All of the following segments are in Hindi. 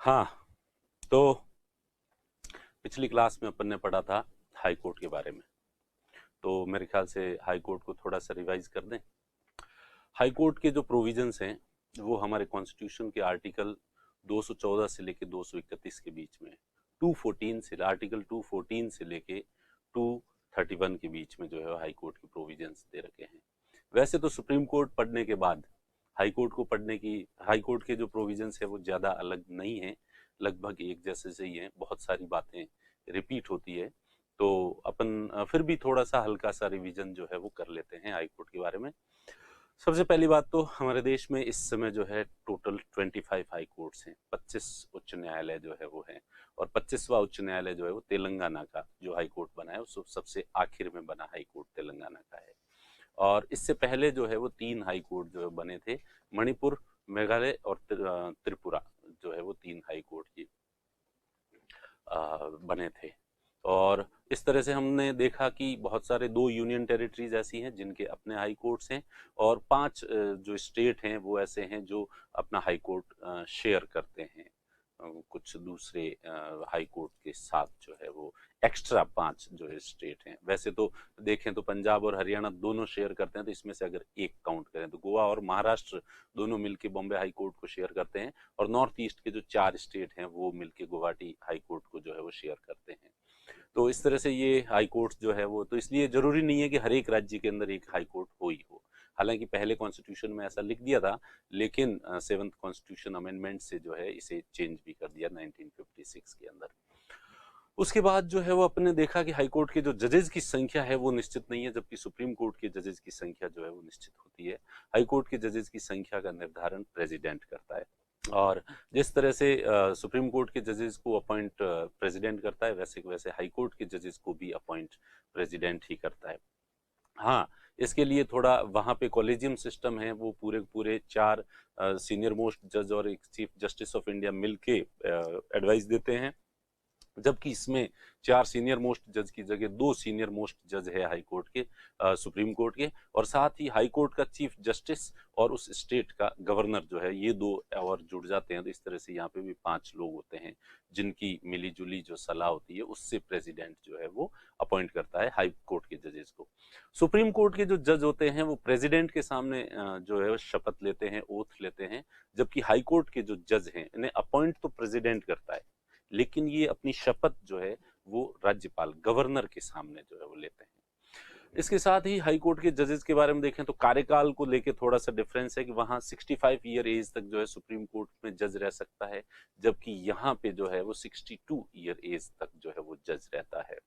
हाँ, तो पिछली क्लास में अपन ने पढ़ा था हाई कोर्ट के बारे में। तो मेरे ख्याल से हाई कोर्ट को थोड़ा सा रिवाइज कर दें। हाई कोर्ट के जो प्रोविजंस हैं वो हमारे कॉन्स्टिट्यूशन के आर्टिकल 214 से लेके 231 के बीच में, 214 से आर्टिकल 214 से लेके 231 के बीच में जो है हाई कोर्ट के प्रोविजंस दे रखे हैं। वैसे तो सुप्रीम कोर्ट पढ़ने के बाद हाई कोर्ट को पढ़ने की, हाई कोर्ट के जो प्रोविजंस है वो ज़्यादा अलग नहीं है, लगभग एक जैसे से ही हैं, बहुत सारी बातें रिपीट होती है। तो अपन फिर भी थोड़ा सा हल्का सा रिवीजन जो है वो कर लेते हैं हाई कोर्ट के बारे में। सबसे पहली बात तो हमारे देश में इस समय जो है टोटल 25 हाई कोर्ट्स हैं, 25 उच्च न्यायालय जो है वो हैं, और 25वां उच्च न्यायालय जो है वो तेलंगाना का जो हाई कोर्ट बना है वो सबसे आखिर में बना हाई कोर्ट तेलंगाना का है। और इससे पहले जो है वो 3 हाई कोर्ट जो है बने थे, मणिपुर, मेघालय और त्रिपुरा जो है वो 3 हाई कोर्ट की बने थे। और इस तरह से हमने देखा कि बहुत सारे 2 यूनियन टेरिटरीज ऐसी हैं जिनके अपने हाई कोर्ट्स हैं, और 5 जो स्टेट हैं वो ऐसे हैं जो अपना हाई कोर्ट शेयर करते हैं कुछ दूसरे हाई कोर्ट के साथ जो है वो एक्स्ट्रा 5 जो है स्टेट हैं। वैसे तो देखें तो पंजाब और हरियाणा दोनों शेयर करते हैं, तो इसमें से अगर एक काउंट करें तो गोवा और महाराष्ट्र दोनों मिलके बॉम्बे हाई कोर्ट को शेयर करते हैं, और नॉर्थ ईस्ट के जो 4 स्टेट हैं वो मिलके गुवाहाटी हाई कोर्ट को जो है वो शेयर करते हैं। तो इस तरह से ये हाई कोर्ट जो है वो, तो इसलिए जरूरी नहीं है कि हर एक राज्य के अंदर एक हाई कोर्ट हो ही हो। हालांकि पहले कॉन्स्टिट्यूशन में ऐसा लिख दिया था, लेकिन सेवंथ कॉन्स्टिट्यूशन अमेंडमेंट से जो है इसे चेंज भी कर दिया 1956 के अंदर। उसके बाद जो है वो अपने देखा कि हाई कोर्ट के जो जजेस की संख्या है वो निश्चित नहीं है, जबकि सुप्रीम कोर्ट के जजेस की संख्या जो है वो निश्चित होती है। हाई कोर्ट के जजेस की संख्या का निर्धारण प्रेसिडेंट करता है, और जिस तरह से सुप्रीम कोर्ट के जजेस को अपॉइंट प्रेसिडेंट करता है, वैसे वैसे हाई कोर्ट के जजेस को भी अपॉइंट प्रेसिडेंट ही करता है। हाँ, इसके लिए थोड़ा वहाँ पे कॉलेजियम सिस्टम है, वो पूरे पूरे 4 सीनियर मोस्ट जज और एक चीफ जस्टिस ऑफ इंडिया मिलके एडवाइस देते हैं, जबकि इसमें 4 सीनियर मोस्ट जज की जगह 2 सीनियर मोस्ट जज है हाई कोर्ट के, सुप्रीम कोर्ट के, और साथ ही हाई कोर्ट का चीफ जस्टिस और उस स्टेट का गवर्नर जो है, ये 2 और जुड़ जाते हैं। तो इस तरह से यहाँ पे भी 5 लोग होते हैं जिनकी मिली जुली जो सलाह होती है उससे प्रेसिडेंट जो है वो अपॉइंट करता है हाई कोर्ट के जजेस को। सुप्रीम कोर्ट के जो जज होते हैं वो प्रेसिडेंट के सामने जो है शपथ लेते हैं, ओथ लेते हैं, जबकि हाई कोर्ट के जो जज हैं इन्हें अपॉइंट तो प्रेसिडेंट करता है, लेकिन ये अपनी शपथ जो है वो राज्यपाल गवर्नर के सामने जो है वो लेते हैं। इसके साथ ही हाई कोर्ट के जजेस के बारे में देखें तो कार्यकाल को लेके थोड़ा सा डिफरेंस है कि वहां 65 ईयर एज तक जो है सुप्रीम कोर्ट में जज रह सकता है, जबकि यहाँ पे जो है वो 62 ईयर एज तक जो है वो जज रहता है।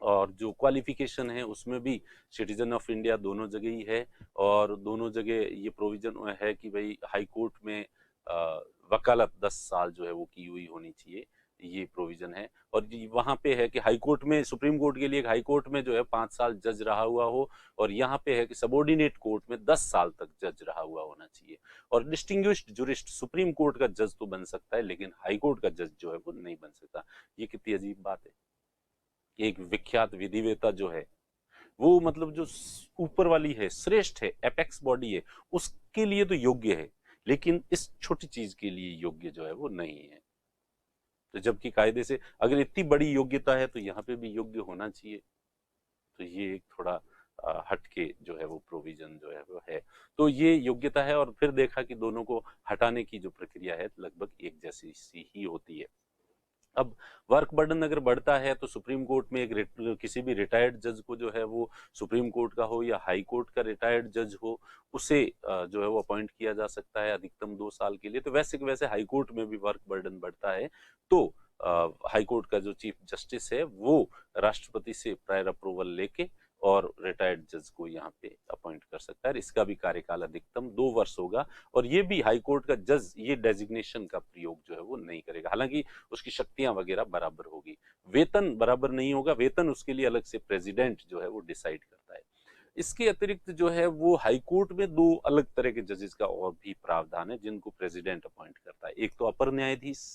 और जो क्वालिफिकेशन है उसमें भी सिटीजन ऑफ इंडिया दोनों जगह ही है, और दोनों जगह ये प्रोविजन है कि भाई हाई कोर्ट में वकालत 10 साल जो है वो की हुई होनी चाहिए, ये प्रोविजन है। और वहां पे है कि हाई कोर्ट में, सुप्रीम कोर्ट के लिए हाई कोर्ट में जो है 5 साल जज रहा हुआ हो, और यहाँ पे है कि सबॉर्डिनेट कोर्ट में 10 साल तक जज रहा हुआ होना चाहिए। और डिस्टिंग्विश्ड जुरिस्ट सुप्रीम कोर्ट का जज तो बन सकता है, लेकिन हाई कोर्ट का जज जो है वो नहीं बन सकता। ये कितनी अजीब बात है। एक विख्यात विधिवेता जो है वो, मतलब जो ऊपर वाली है, श्रेष्ठ है, एपेक्स बॉडी है, उसके लिए तो योग्य है, लेकिन इस छोटी चीज के लिए योग्य जो है वो नहीं है। तो जबकि कायदे से अगर इतनी बड़ी योग्यता है तो यहाँ पे भी योग्य होना चाहिए। तो ये एक थोड़ा हटके जो है वो प्रोविजन जो है वो है। तो ये योग्यता है, और फिर देखा कि दोनों को हटाने की जो प्रक्रिया है लगभग एक जैसी सी ही होती है। अब वर्क बर्डन अगर बढ़ता है तो सुप्रीम कोर्ट में किसी भी रिटायर्ड जज को जो है वो, सुप्रीम कोर्ट का हो या हाई कोर्ट का रिटायर्ड जज हो, उसे जो है वो अपॉइंट किया जा सकता है अधिकतम 2 साल के लिए। तो वैसे वैसे हाई कोर्ट में भी वर्क बर्डन बढ़ता है, तो हाई कोर्ट का जो चीफ जस्टिस है वो राष्ट्रपति से प्रायर अप्रूवल लेके और रिटायर्ड जज को यहाँ पे अपॉइंट कर सकता है। इसका भी कार्यकाल अधिकतम 2 वर्ष होगा, और ये भी हाई कोर्ट का जज ये डेजिग्नेशन का प्रयोग जो है वो नहीं करेगा। हालांकि उसकी शक्तियां वगैरह बराबर होगी, वेतन बराबर नहीं होगा, वेतन उसके लिए अलग से प्रेसिडेंट जो है वो डिसाइड करता है। इसके अतिरिक्त जो है वो हाई कोर्ट में 2 अलग तरह के जजेस का और भी प्रावधान है जिनको प्रेसिडेंट अपॉइंट करता है। एक तो अपर न्यायाधीश,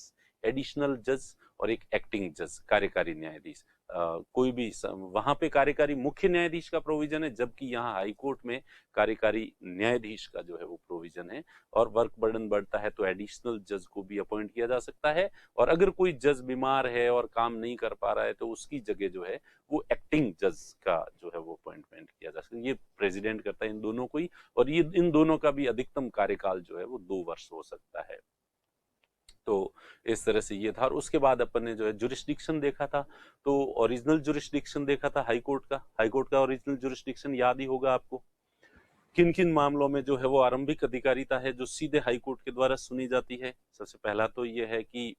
एडिशनल जज, और एक एक्टिंग जज, कार्यकारी न्यायाधीश। कोई भी वहां पे कार्यकारी मुख्य न्यायाधीश का प्रोविजन है, जबकि यहाँ हाई कोर्ट में कार्यकारी न्यायाधीश का जो है वो प्रोविजन है। और वर्क बर्डन बढ़ता है तो एडिशनल जज को भी अपॉइंट किया जा सकता है, और अगर कोई जज बीमार है और काम नहीं कर पा रहा है तो उसकी जगह जो है वो एक्टिंग जज का जो है वो अपॉइंटमेंट किया जा सकता है। ये प्रेसिडेंट करता है इन दोनों को ही, और ये इन दोनों का भी अधिकतम कार्यकाल जो है वो 2 वर्ष हो सकता है। तो इस तरह से ये था। और उसके बाद अपन ने जो है जुरिस्डिक्शन देखा था, तो ओरिजिनल जुरिस्डिक्शन देखा था हाई कोर्ट का ओरिजिनल जुरिस्डिक्शन याद ही होगा आपको। किन किन मामलों में जो है वो आरंभिक अधिकारिता है जो सीधे हाई कोर्ट के द्वारा सुनी जाती है। सबसे पहला तो ये है कि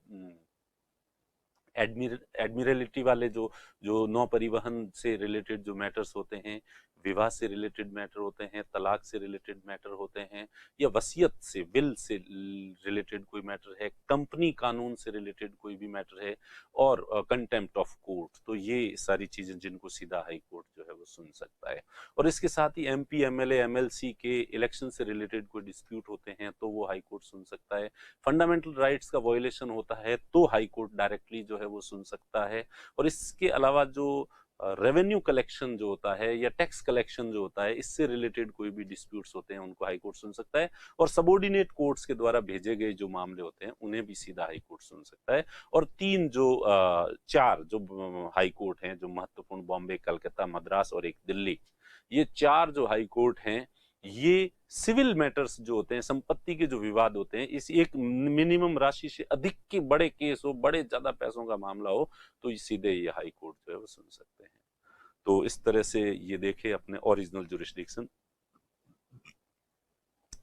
एडमिरलिटी वाले जो जो नौ परिवहन से रिलेटेड जो मैटर्स होते हैं, विवाह से रिलेटेड मैटर होते हैं, तलाक से रिलेटेड मैटर होते हैं, या वसीयत से, विल से रिलेटेड कोई मैटर है, कंपनी कानून से रिलेटेड कोई भी मैटर है, और कंटेम्प्ट ऑफ कोर्ट, तो ये सारी चीजें जिनको सीधा हाई कोर्ट जो है वो सुन सकता है। और इसके साथ ही एमपी, एमएलए, एमएलसी के इलेक्शन से रिलेटेड कोई डिस्प्यूट होते हैं तो वो हाई कोर्ट सुन सकता है। फंडामेंटल राइट्स का वायलेशन होता है तो हाई कोर्ट डायरेक्टली जो है वो सुन सकता है। और इसके अलावा जो रेवेन्यू कलेक्शन जो होता है या टैक्स कलेक्शन जो होता है, इससे रिलेटेड कोई भी डिस्प्यूट्स होते हैं उनको हाई कोर्ट सुन सकता है। और सबऑर्डिनेट कोर्ट्स के द्वारा भेजे गए जो मामले होते हैं उन्हें भी सीधा हाई कोर्ट सुन सकता है। और चार जो हाई कोर्ट हैं जो महत्वपूर्ण, बॉम्बे, कलकत्ता, मद्रास और एक दिल्ली, ये 4 जो हाई कोर्ट हैं ये सिविल मैटर्स जो होते हैं, संपत्ति के जो विवाद होते हैं, इस एक मिनिमम राशि से अधिक के बड़े केस हो, बड़े ज्यादा पैसों का मामला हो, तो ये सीधे ये हाई कोर्ट जो है वो सुन सकते हैं। तो इस तरह से ये देखे अपने ओरिजिनल जुरिस्डिक्शन।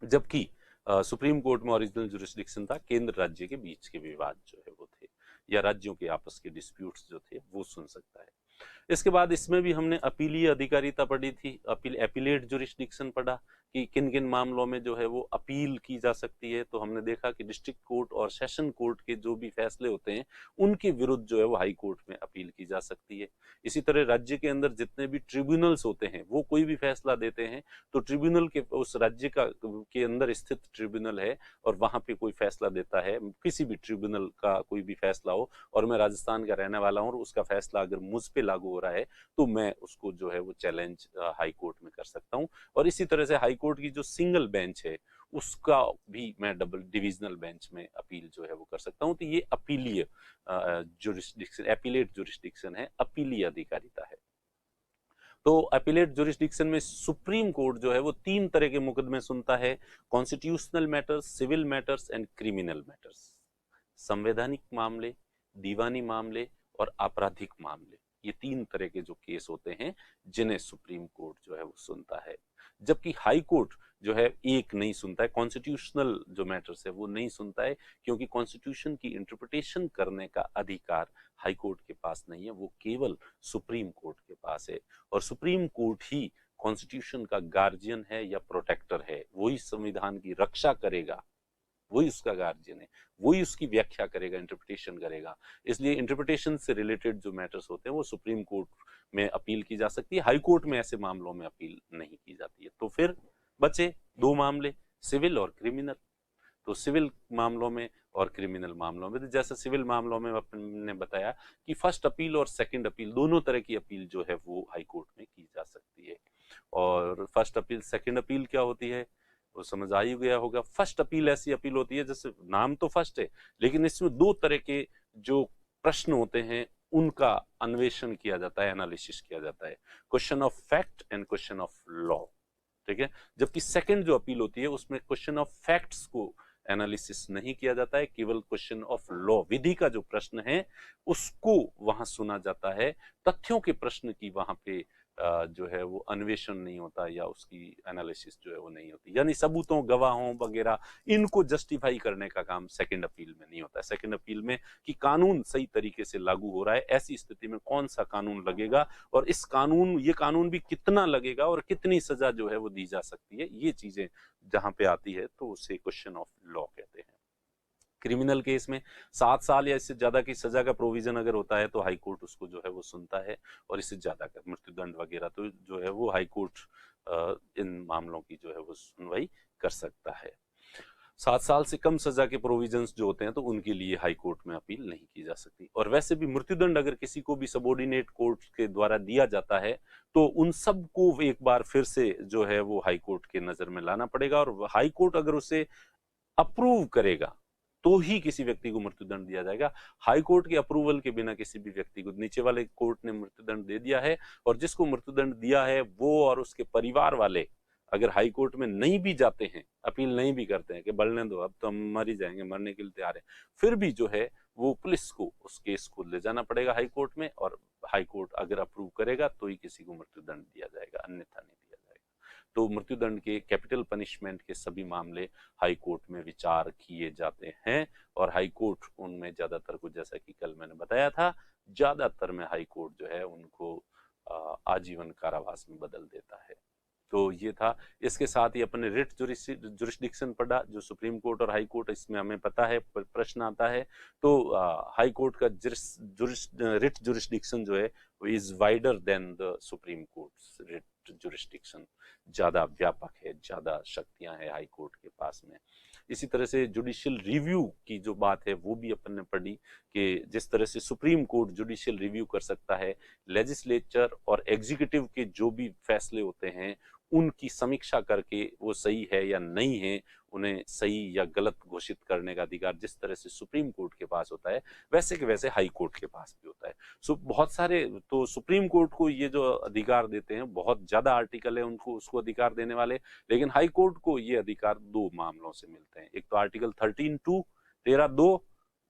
जबकि सुप्रीम कोर्ट में ओरिजिनल जुरिस्डिक्शन था केंद्र राज्य के बीच के विवाद जो है वो थे, या राज्यों के आपस के डिस्प्यूट्स जो थे वो सुन सकता है। इसके बाद इसमें भी हमने अपीलीय अधिकारिता पढ़ी थी, अपीलेट जुरिस्डिक्शन पढ़ा कि किन किन मामलों में जो है वो अपील की जा सकती है। तो हमने देखा कि डिस्ट्रिक्ट कोर्ट और सेशन कोर्ट के जो भी फैसले होते हैं उनके विरुद्ध जो है वो हाई कोर्ट में अपील की जा सकती है। इसी तरह राज्य के अंदर जितने भी ट्रिब्यूनल्स होते हैं वो कोई भी फैसला देते हैं तो ट्रिब्यूनल के, उस राज्य का के अंदर स्थित ट्रिब्यूनल है और वहां पे कोई फैसला देता है, किसी भी ट्रिब्यूनल का कोई भी फैसला हो, और मैं राजस्थान का रहने वाला हूँ और उसका फैसला अगर मुझ पे लागू हो रहा है तो मैं उसको जो है वो चैलेंज हाई कोर्ट में कर सकता हूँ। और इसी तरह से हाई कोर्ट की जो सिंगल बेंच है उसका भी मैं डबल डिविजनल बेंच में अपील जो है वो कर सकता हूँ। तो ये अपीलीय जुरिस्डिक्शन, एपीलेट जुरिस्डिक्शन है, अपीलीय अधिकारिता है। तो अपीलेट जुरिस्डिक्शन में सुप्रीम कोर्ट जो है वो 3 तरह के मुकदमे सुनता है, constitutional matters, civil matters and criminal matters. संवैधानिक मामले, दीवानी मामले और आपराधिक मामले, ये 3 तरह के जो केस होते हैं जिन्हें सुप्रीम कोर्ट जो है वो सुनता है। जबकि हाई कोर्ट जो है एक नहीं सुनता है, कॉन्स्टिट्यूशनल जो मैटर्स है वो नहीं सुनता है, क्योंकि कॉन्स्टिट्यूशन की इंटरप्रिटेशन करने का अधिकार हाई कोर्ट के पास नहीं है, वो केवल सुप्रीम कोर्ट के पास है। और सुप्रीम कोर्ट ही कॉन्स्टिट्यूशन का गार्जियन है या प्रोटेक्टर है, वही संविधान की रक्षा करेगा, वही उसका गार्जियन है, वही उसकी व्याख्या करेगा, इंटरप्रिटेशन करेगा। इसलिए इंटरप्रिटेशन से रिलेटेड जो मैटर्स होते हैं वो सुप्रीम कोर्ट में अपील की जा सकती है, हाई कोर्ट में ऐसे मामलों में अपील नहीं की जाती है। तो फिर बचे 2 मामले, सिविल और क्रिमिनल। तो सिविल मामलों में और क्रिमिनल मामलों में, तो जैसे सिविल मामलों में आपने बताया कि फर्स्ट अपील और सेकंड अपील, दोनों तरह की अपील जो है वो हाई कोर्ट में की जा सकती है। और फर्स्ट अपील, सेकंड अपील क्या होती है वो समझ आ ही गया होगा। फर्स्ट अपील ऐसी अपील होती है, जैसे नाम तो फर्स्ट है लेकिन इसमें 2 तरह के जो प्रश्न होते हैं उनका अन्वेषण किया जाता है, एनालिसिस किया जाता है, question of fact and question of law, ठीक है। जबकि सेकंड जो अपील होती है उसमें क्वेश्चन ऑफ फैक्ट्स को एनालिसिस नहीं किया जाता है, केवल क्वेश्चन ऑफ लॉ, विधि का जो प्रश्न है उसको वहां सुना जाता है, तथ्यों के प्रश्न की वहां पे जो है वो अन्वेषण नहीं होता या उसकी एनालिसिस जो है वो नहीं होती, यानी सबूतों, गवाहों वगैरह इनको जस्टिफाई करने का काम सेकंड अपील में नहीं होता है। सेकंड अपील में कि कानून सही तरीके से लागू हो रहा है, ऐसी स्थिति में कौन सा कानून लगेगा और ये कानून भी कितना लगेगा और कितनी सजा जो है वो दी जा सकती है, ये चीजें जहां पे आती है तो उसे क्वेश्चन ऑफ लॉ कहते हैं। क्रिमिनल केस में 7 साल या इससे ज्यादा की सजा का प्रोविजन अगर होता है तो हाई कोर्ट उसको जो है वो सुनता है, और इससे ज्यादा का मृत्युदंड वगैरह तो जो है वो हाई कोर्ट इन मामलों की जो है वो सुनवाई कर सकता है। 7 साल से कम सजा के प्रोविजंस जो होते हैं तो उनके लिए हाई कोर्ट में अपील नहीं की जा सकती। और वैसे भी मृत्युदंड अगर किसी को भी सबऑर्डिनेट कोर्ट के द्वारा दिया जाता है तो उन सब को एक बार फिर से जो है वो हाई कोर्ट के नजर में लाना पड़ेगा, और हाई कोर्ट अगर उसे अप्रूव करेगा तो ही किसी व्यक्ति को मृत्युदंड दिया जाएगा। हाई कोर्ट के अप्रूवल के बिना किसी भी व्यक्ति को, नीचे वाले कोर्ट ने मृत्युदंड दे दिया है और जिसको मृत्युदंड दिया है वो और उसके परिवार वाले अगर हाई कोर्ट में नहीं भी जाते हैं, अपील नहीं भी करते हैं कि बढ़ने दो, अब तो हम मर ही जाएंगे, मरने के लिए तैयार है, फिर भी जो है वो पुलिस को उस केस को ले जाना पड़ेगा हाई कोर्ट में, और हाई कोर्ट अगर अप्रूव करेगा तो ही किसी को मृत्युदंड दिया जाएगा, अन्यथा नहीं दिया जाएगा। तो मृत्युदंड के कैपिटल पनिशमेंट के सभी मामले हाई कोर्ट में विचार किए जाते हैं, और हाई कोर्ट उनमें ज्यादातर को, जैसा कि कल मैंने बताया था, ज्यादातर में हाई कोर्ट जो है उनको आजीवन कारावास में बदल देता है। तो ये था। इसके साथ ही अपने रिट जुरिस्डिक्शन पढ़ा, जो सुप्रीम कोर्ट और हाई कोर्ट, इसमें हमें पता है प्रश्न आता है। तो हाई कोर्ट का रिट जुरिस्डिक्शन जो है वो is wider than the supreme court writ jurisdiction, ज्यादा व्यापक है, ज्यादा शक्तियां हैं हाई कोर्ट के पास में। इसी तरह से जुडिशियल रिव्यू की जो बात है वो भी अपन ने पढ़ी कि जिस तरह से सुप्रीम कोर्ट जुडिशियल रिव्यू कर सकता है, लेजिस्लेचर और एग्जीक्यूटिव के जो भी फैसले होते हैं उनकी समीक्षा करके वो सही है या नहीं है, उन्हें सही या गलत घोषित करने का अधिकार जिस तरह से सुप्रीम कोर्ट के पास होता है, वैसे के वैसे हाई कोर्ट के पास भी होता है। सो बहुत सारे, तो सुप्रीम कोर्ट को ये जो अधिकार देते हैं, बहुत ज्यादा आर्टिकल है उनको उसको अधिकार देने वाले, लेकिन हाई कोर्ट को ये अधिकार दो मामलों से मिलते हैं। एक तो आर्टिकल 13(2) 13(2)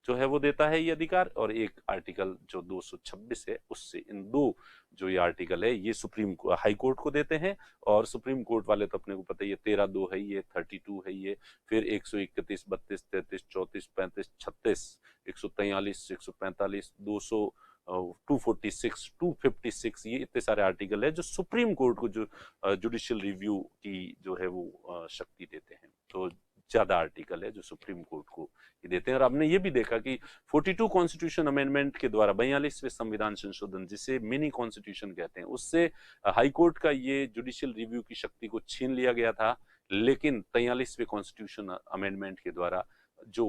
जो है वो देता है ये अधिकार, और एक आर्टिकल जो 226 है उससे, इन दो जो ये आर्टिकल है ये सुप्रीम हाई कोर्ट को देते हैं। और सुप्रीम कोर्ट वाले तो अपने को पता है, ये 13(2) है, ये 32 है, ये फिर 131, 32, 33, 34, 35, 36, 143, 145, 200, 246, 256, ये इतने सारे आर्टिकल है जो सुप्रीम कोर्ट को जो जुडिशियल रिव्यू की जो है वो शक्ति देते हैं। तो ज्यादा आर्टिकल है जो सुप्रीम कोर्ट को देते हैं। और आपने ये भी देखा कि 42 कॉन्स्टिट्यूशन अमेंडमेंट के द्वारा 42वें संविधान संशोधन, जिसे मिनी कॉन्स्टिट्यूशन कहते हैं, उससे हाई कोर्ट का ये जुडिशियल रिव्यू की शक्ति को छीन लिया गया था। लेकिन 43वें कॉन्स्टिट्यूशन अमेंडमेंट के द्वारा जो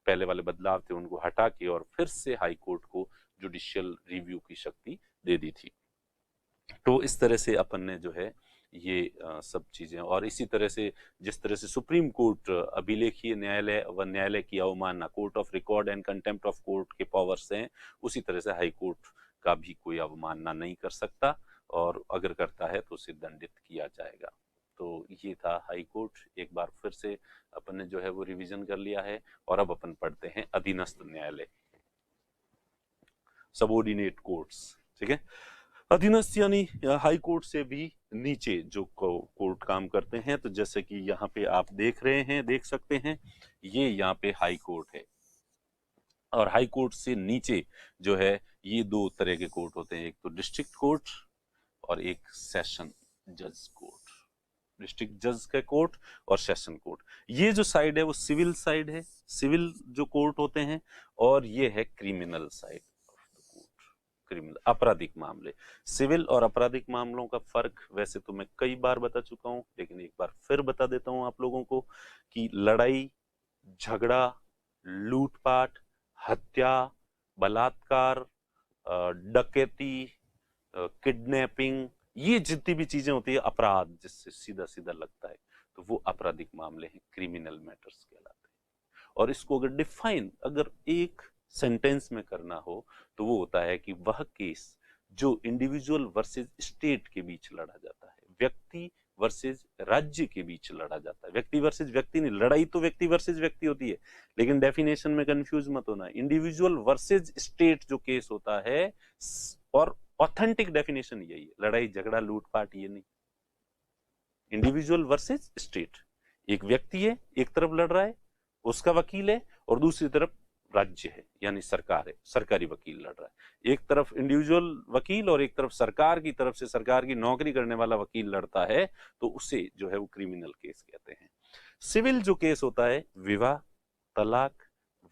पहले वाले बदलाव थे उनको हटा के और फिर से हाई कोर्ट को जुडिशियल रिव्यू की शक्ति दे दी थी। तो इस तरह से अपन ने जो है ये सब चीजें, और इसी तरह से जिस तरह से सुप्रीम कोर्ट अभिलेखीय न्यायालय व न्यायालय की अवमानना, court of record and contempt of court के पावर्स हैं, उसी तरह से हाई कोर्ट का भी कोई अवमानना नहीं कर सकता, और अगर करता है तो उसे दंडित किया जाएगा। तो ये था हाई कोर्ट। एक बार फिर से अपन ने जो है वो रिवीजन कर लिया है, और अब अपन पढ़ते हैं अधीनस्थ न्यायालय, सबऑर्डिनेट कोर्ट्स। ठीक है, अधीनस्थ यानी हाई कोर्ट से भी नीचे जो कोर्ट काम करते हैं। तो जैसे कि यहाँ पे आप देख रहे हैं, देख सकते हैं, ये यहाँ पे हाई कोर्ट है, और हाई कोर्ट से नीचे जो है ये दो तरह के कोर्ट होते हैं, एक तो डिस्ट्रिक्ट कोर्ट और एक सेशन जज कोर्ट। डिस्ट्रिक्ट जज का कोर्ट और सेशन कोर्ट, ये जो साइड है वो सिविल साइड है, सिविल जो कोर्ट होते हैं, और ये है क्रिमिनल साइड, क्रिमिनल आपराधिक मामले। सिविल और आपराधिक मामलों का फर्क वैसे तो मैं कई बार बता चुका हूं, लेकिन एक बार फिर बता देता हूं आप लोगों को कि लड़ाई झगड़ा, लूटपाट, हत्या, बलात्कार, डकैती, किडनैपिंग, ये जितनी भी चीजें होती है अपराध जिससे सीधा सीधा लगता है, तो वो आपराधिक मामले हैं, क्रिमिनल मैटर्स कहलाते हैं। और इसको अगर डिफाइन, अगर एक सेंटेंस में करना हो तो वो होता है कि वह केस जो इंडिविजुअल वर्सेस स्टेट के बीच लड़ा जाता है, व्यक्ति वर्सेस राज्य के बीच लड़ा जाता है। व्यक्ति वर्सेस व्यक्ति नहीं, लड़ाई तो व्यक्ति वर्सेस व्यक्ति होती है, लेकिन डेफिनेशन में कंफ्यूज मत होना। इंडिविजुअल वर्सेस स्टेट जो केस होता है, और ऑथेंटिक डेफिनेशन यही है, लड़ाई झगड़ा लूटपाट ये नहीं। इंडिविजुअल वर्सेस स्टेट, एक व्यक्ति है, एक तरफ लड़ रहा है, उसका वकील है, और दूसरी तरफ राज्य है यानी सरकार है, सरकारी वकील लड़ रहा है। एक तरफ इंडिविजुअल वकील और एक तरफ सरकार की तरफ से सरकार की नौकरी करने वाला वकील लड़ता है, तो उसे जो है वो क्रिमिनल केस कहते हैं। सिविल जो केस होता है, विवाह, तलाक,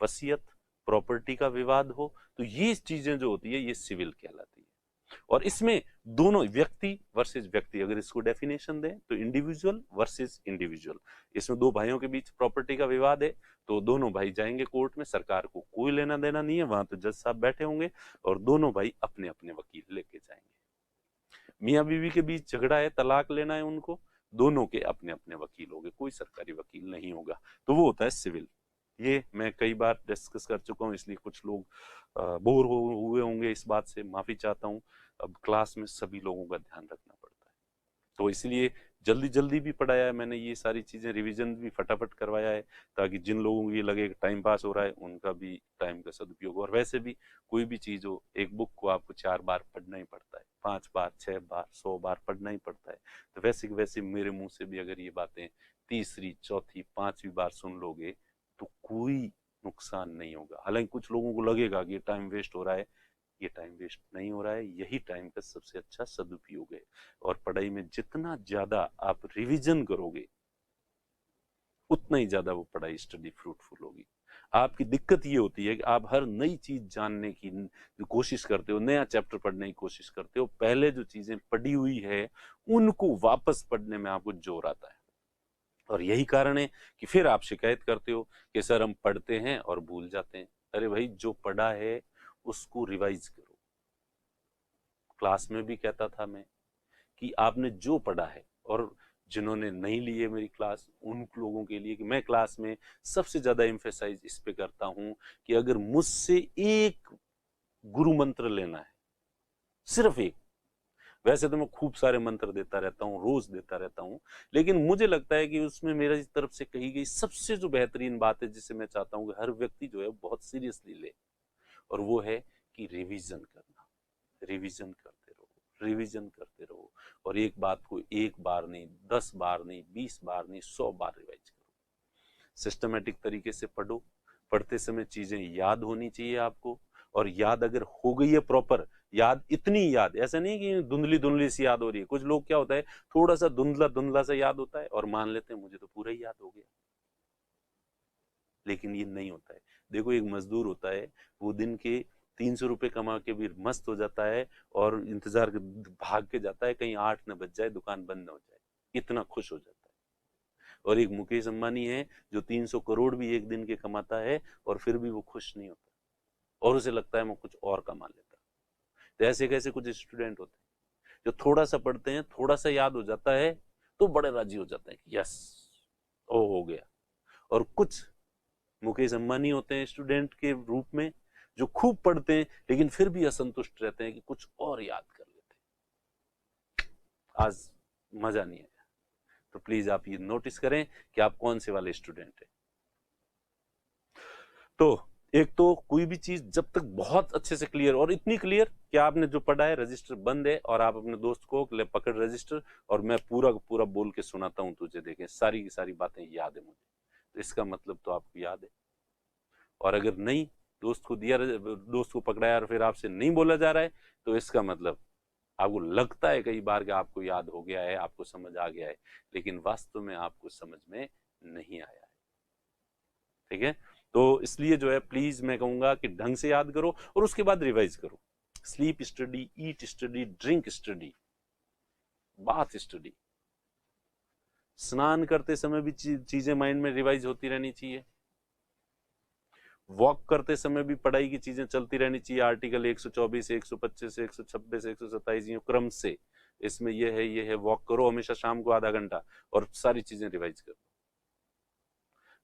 वसीयत, प्रॉपर्टी का विवाद हो, तो ये चीजें जो होती है ये सिविल कहलाती है। और इसमें दोनों व्यक्ति वर्सेस व्यक्ति, अगर इसको डेफिनेशन दें तो इंडिविजुअल वर्सेस इंडिविजुअल। इसमें दो भाइयों के बीच प्रॉपर्टी का विवाद है तो दोनों भाई जाएंगे कोर्ट में, सरकार को कोई लेना देना नहीं है, वहां तो जज साहब बैठे होंगे और दोनों भाई अपने अपने वकील लेके जाएंगे। मियाँ बीवी के बीच झगड़ा है, तलाक लेना है उनको, दोनों के अपने अपने वकील होंगे, कोई सरकारी वकील नहीं होगा, तो वो होता है सिविल। ये मैं कई बार डिस्कस कर चुका हूँ, इसलिए कुछ लोग बोर हुए होंगे इस बात से, माफी चाहता हूँ। अब क्लास में सभी लोगों का ध्यान रखना पड़ता है, तो इसलिए जल्दी जल्दी भी पढ़ाया है मैंने, ये सारी चीजें रिवीजन भी फटाफट करवाया है, ताकि जिन लोगों को ये लगे टाइम पास हो रहा है उनका भी टाइम का सदुपयोग हो। और वैसे भी कोई भी चीज हो, एक बुक को आपको 4 बार पढ़ना ही पड़ता है, 5 बार, 6 बार, 100 बार पढ़ना ही पड़ता है। तो वैसे वैसे मेरे मुंह से भी अगर ये बातें तीसरी, चौथी, 5वीं बार सुन लोगे तो कोई नुकसान नहीं होगा। हालांकि कुछ लोगों को लगेगा कि टाइम वेस्ट हो रहा है, ये टाइम वेस्ट नहीं हो रहा है, यही टाइम का सबसे अच्छा सदुपयोग है। और पढ़ाई में जितना ज्यादा आप रिवीजन करोगे उतना ही ज्यादा वो पढ़ाई स्टडी फ्रूटफुल होगी। आपकी दिक्कत ये होती है कि आप हर नई चीज जानने की कोशिश करते हो, नया चैप्टर पढ़ने की कोशिश करते हो, पहले जो चीजें पढ़ी हुई है उनको वापस पढ़ने में आपको जोर आता है। और यही कारण है कि फिर आप शिकायत करते हो कि सर हम पढ़ते हैं और भूल जाते हैं। अरे भाई, जो पढ़ा है उसको रिवाइज करो। क्लास में भी कहता था मैं कि आपने जो पढ़ा है, और जिन्होंने नहीं ली है मेरी क्लास उन लोगों के लिए कि मैं क्लास में सबसे ज्यादा एम्फेसाइज इस पे करता हूं कि अगर मुझसे एक गुरु मंत्र लेना है, सिर्फ एक, वैसे तो मैं खूब सारे मंत्र देता रहता हूँ, रोज देता रहता हूँ, लेकिन मुझे लगता है कि उसमें मेरी तरफ से कही गई सबसे जो बेहतरीन बात है जिसे मैं चाहता हूँ कि हर व्यक्ति जो है बहुत सीरियसली ले, और वो है कि रिवीजन करना। रिवीजन करते रहो, रिवीजन करते रहो, और एक बात को एक बार नहीं, 10 बार नहीं, 20 बार नहीं, 100 बार रिवाइज करो। सिस्टमेटिक तरीके से पढ़ो, पढ़ते समय चीजें याद होनी चाहिए आपको, और याद अगर हो गई है प्रॉपर, याद इतनी याद, ऐसा नहीं कि धुंधली धुंधली सी याद हो रही है। कुछ लोग क्या होता है, थोड़ा सा धुंधला धुंधला सा याद होता है और मान लेते हैं मुझे तो पूरा ही याद हो गया, लेकिन ये नहीं होता है। देखो, एक मजदूर होता है, वो दिन के 300 रुपए कमा के भी मस्त हो जाता है और इंतजार भाग के जाता है कहीं 8 न बज जाए, दुकान बंद न हो जाए, इतना खुश हो जाता है। और एक मुकेश अंबानी है जो 300 करोड़ भी एक दिन के कमाता है और फिर भी वो खुश नहीं होता, और उसे लगता है मैं कुछ और कमा लेता। तो ऐसे कैसे कुछ स्टूडेंट होते हैं जो थोड़ा सा पढ़ते हैं, थोड़ा सा याद हो जाता है तो बड़े राजी हो जाते हैं कि यस, ओ हो गया। और कुछ मुकेश अंबानी होते हैं स्टूडेंट के रूप में जो खूब पढ़ते हैं लेकिन फिर भी असंतुष्ट रहते हैं कि कुछ और याद कर लेते हैं, आज मजा नहीं आया। तो प्लीज आप ये नोटिस करें कि आप कौन से वाले स्टूडेंट हैं। तो एक तो कोई भी चीज जब तक बहुत अच्छे से क्लियर, और इतनी क्लियर कि आपने जो पढ़ा है रजिस्टर बंद है और आप अपने दोस्त को ले पकड़ रजिस्टर और मैं पूरा पूरा बोल के सुनाता हूं तुझे, देखें सारी की सारी बातें याद है मुझे, तो इसका मतलब तो आपको याद है। और अगर नहीं, दोस्त को दिया, दोस्त को पकड़ाया और फिर आपसे नहीं बोला जा रहा है, तो इसका मतलब आपको लगता है कई बार कि आपको याद हो गया है, आपको समझ आ गया है, लेकिन वास्तव में आपको समझ में नहीं आया है। ठीक है, तो इसलिए जो है प्लीज मैं कहूंगा कि ढंग से याद करो और उसके बाद रिवाइज करो। Sleep study, eat study, drink study, bath study, स्नान करते समय भी चीजें माइंड में रिवाइज होती रहनी चाहिए। वॉक करते समय भी पढ़ाई की चीजें चलती रहनी चाहिए। आर्टिकल 124, 125, 126, 127 क्रम से इसमें ये है, वॉक करो हमेशा शाम को आधा घंटा और सारी चीजें रिवाइज करो।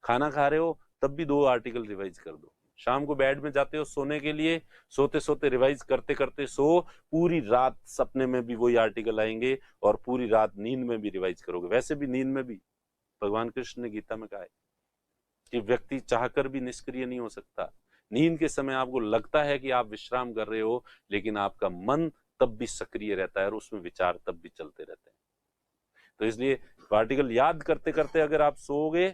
खाना खा रहे हो तब भी 2 आर्टिकल रिवाइज कर दो। शाम को बेड में जाते हो सोने के लिए, सोते सोते रिवाइज करते करते सो, पूरी रात सपने में भी वही आर्टिकल आएंगे और पूरी रात नींद में भी रिवाइज करोगे। वैसे भी नींद में भी भगवान कृष्ण ने गीता में कहा है कि व्यक्ति चाहकर भी निष्क्रिय नहीं हो सकता। नींद के समय आपको लगता है कि आप विश्राम कर रहे हो, लेकिन आपका मन तब भी सक्रिय रहता है और उसमें विचार तब भी चलते रहते हैं। तो इसलिए आर्टिकल याद करते करते अगर आप सोओगे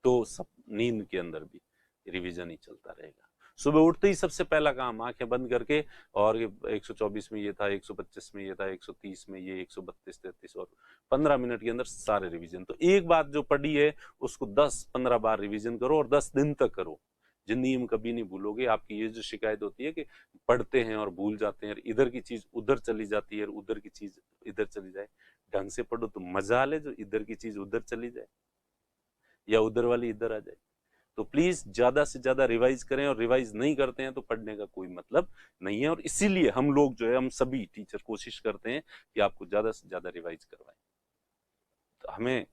तो सब नींद के अंदर भी रिवीजन ही चलता रहेगा। सुबह उठते ही सबसे पहला काम आंखें बंद करके, और 124 में ये था, 125 में ये था, 130 में ये, 132, 33, और 15 मिनट के अंदर सारे रिवीजन। तो एक बात जो पढ़ी है उसको 10-15 बार रिवीजन करो और 10 दिन तक करो। जिंदगी में कभी नहीं भूलोगे। आपकी ये जो शिकायत होती है कि पढ़ते हैं और भूल जाते हैं, इधर की चीज उधर चली जाती है और उधर की चीज इधर चली जाए, ढंग से पढ़ो तो मजा ले, जो इधर की चीज उधर चली जाए या उधर वाली इधर आ जाए। तो प्लीज ज्यादा से ज्यादा रिवाइज करें, और रिवाइज नहीं करते हैं तो पढ़ने का कोई मतलब नहीं है। और इसीलिए हम लोग जो है, हम सभी टीचर कोशिश करते हैं कि आपको ज्यादा से ज्यादा रिवाइज करवाएं। तो हमें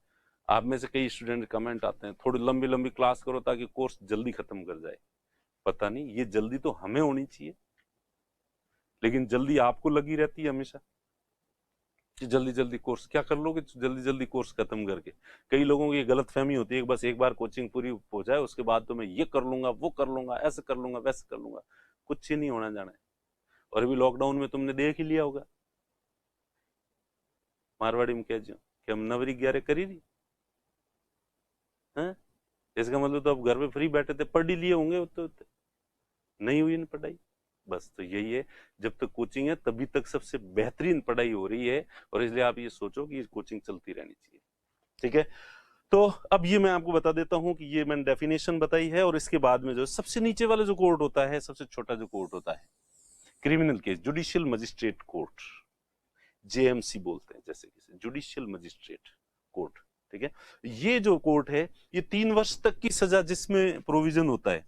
आप में से कई स्टूडेंट कमेंट आते हैं थोड़ी लंबी लंबी क्लास करो ताकि कोर्स जल्दी खत्म कर जाए। पता नहीं, ये जल्दी तो हमें होनी चाहिए, लेकिन जल्दी आपको लगी रहती है हमेशा कि जल्दी जल्दी कोर्स क्या कर लोगे, जल्दी जल्दी कोर्स खत्म करके। कई लोगों की गलत फहमी होती है कि बस एक बार कोचिंग पूरी हो जाए उसके बाद तो मैं ये कर लूंगा, वो कर लूंगा, ऐसे कर लूंगा, वैसे कर लूंगा। कुछ ही नहीं होना जाना है। और अभी लॉकडाउन में तुमने देख ही लिया होगा, मारवाड़ी में कह जो कि हम नवरी 11 करी रही है, इसका मतलब तो अब घर पे फ्री बैठे थे, पढ़ ही लिए होंगे, तो नहीं हुई ना पढ़ाई। बस तो यही है, जब तक कोचिंग है तभी तक सबसे बेहतरीन पढ़ाई हो रही है, और इसलिए आप ये सोचो कि कोचिंग चलती रहनी चाहिए। ठीक है, तो अब ये मैं आपको बता देता हूं कि ये मैंने डेफिनेशन बताई है, और इसके बाद में जो सबसे नीचे वाला जो कोर्ट होता है, सबसे छोटा जो कोर्ट होता है, criminal case, judicial magistrate court, JMC बोलते हैं, जैसे कि जुडिशियल मजिस्ट्रेट कोर्ट। ठीक है, ये जो कोर्ट है ये 3 वर्ष तक की सजा जिसमें प्रोविजन होता है,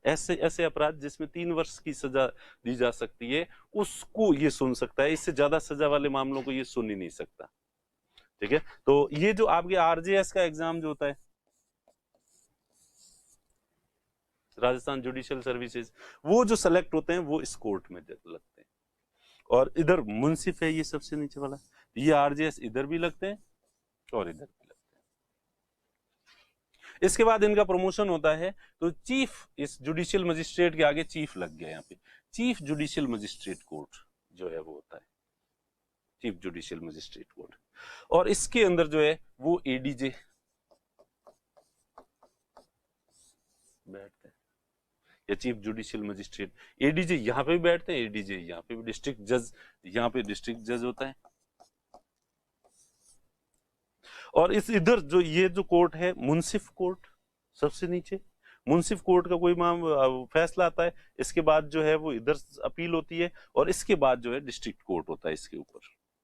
ऐसे ऐसे अपराध जिसमें 3 वर्ष की सजा दी जा सकती है, उसको ये सुन सकता है। इससे ज्यादा सजा वाले मामलों को ये सुन ही नहीं सकता। ठीक है, तो ये जो आपके आरजेएस का एग्जाम जो होता है, राजस्थान जुडिशियल सर्विसेज, वो जो सेलेक्ट होते हैं वो इस कोर्ट में लगते हैं। और इधर मुंसिफ है, ये सबसे नीचे वाला, ये आरजेएस इधर भी लगते हैं और इधर भी लगते हैं। इसके बाद इनका प्रमोशन होता है, तो चीफ, इस जुडिशियल मजिस्ट्रेट के आगे चीफ लग गया, यहाँ पे चीफ जुडिशियल मजिस्ट्रेट कोर्ट जो है वो होता है, चीफ जुडिशियल मजिस्ट्रेट कोर्ट। और इसके अंदर जो है वो एडीजे बैठते हैं, या चीफ जुडिशियल मजिस्ट्रेट। एडीजे यहाँ पे भी बैठते हैं, एडीजे यहाँ पे भी, डिस्ट्रिक्ट जज यहाँ पे डिस्ट्रिक्ट जज होता है। और इस इधर जो ये जो कोर्ट है, मुंसिफ कोर्ट सबसे नीचे, मुंसिफ कोर्ट का कोई फैसला आता है, इसके बाद जो है वो इधर अपील होती है, और इसके बाद जो है डिस्ट्रिक्ट कोर्ट होता है इसके ऊपर,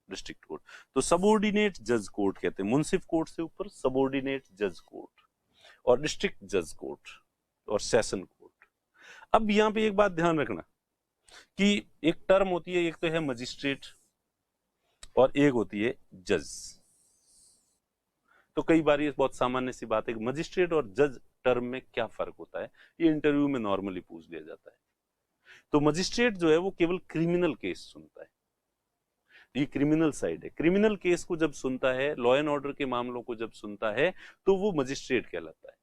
डिस्ट्रिक्ट कोर्ट। तो सबऑर्डिनेट जज कोर्ट कहते हैं, मुंसिफ कोर्ट से ऊपर सबऑर्डिनेट जज कोर्ट, और डिस्ट्रिक्ट जज कोर्ट, और सेशन कोर्ट। अब यहाँ पे एक बात ध्यान रखना कि एक टर्म होती है, एक तो है मजिस्ट्रेट और एक होती है जज। तो कई बार ये बहुत सामान्य सी बात है कि मजिस्ट्रेट और जज टर्म में क्या फर्क होता है, ये इंटरव्यू में नॉर्मली पूछ लिया जाता है। तो मजिस्ट्रेट जो है वो केवल क्रिमिनल केस सुनता है, ये क्रिमिनल साइड है। क्रिमिनल केस को जब सुनता है, लॉ एंड ऑर्डर के मामलों को जब सुनता है, तो वो मजिस्ट्रेट कहलाता है।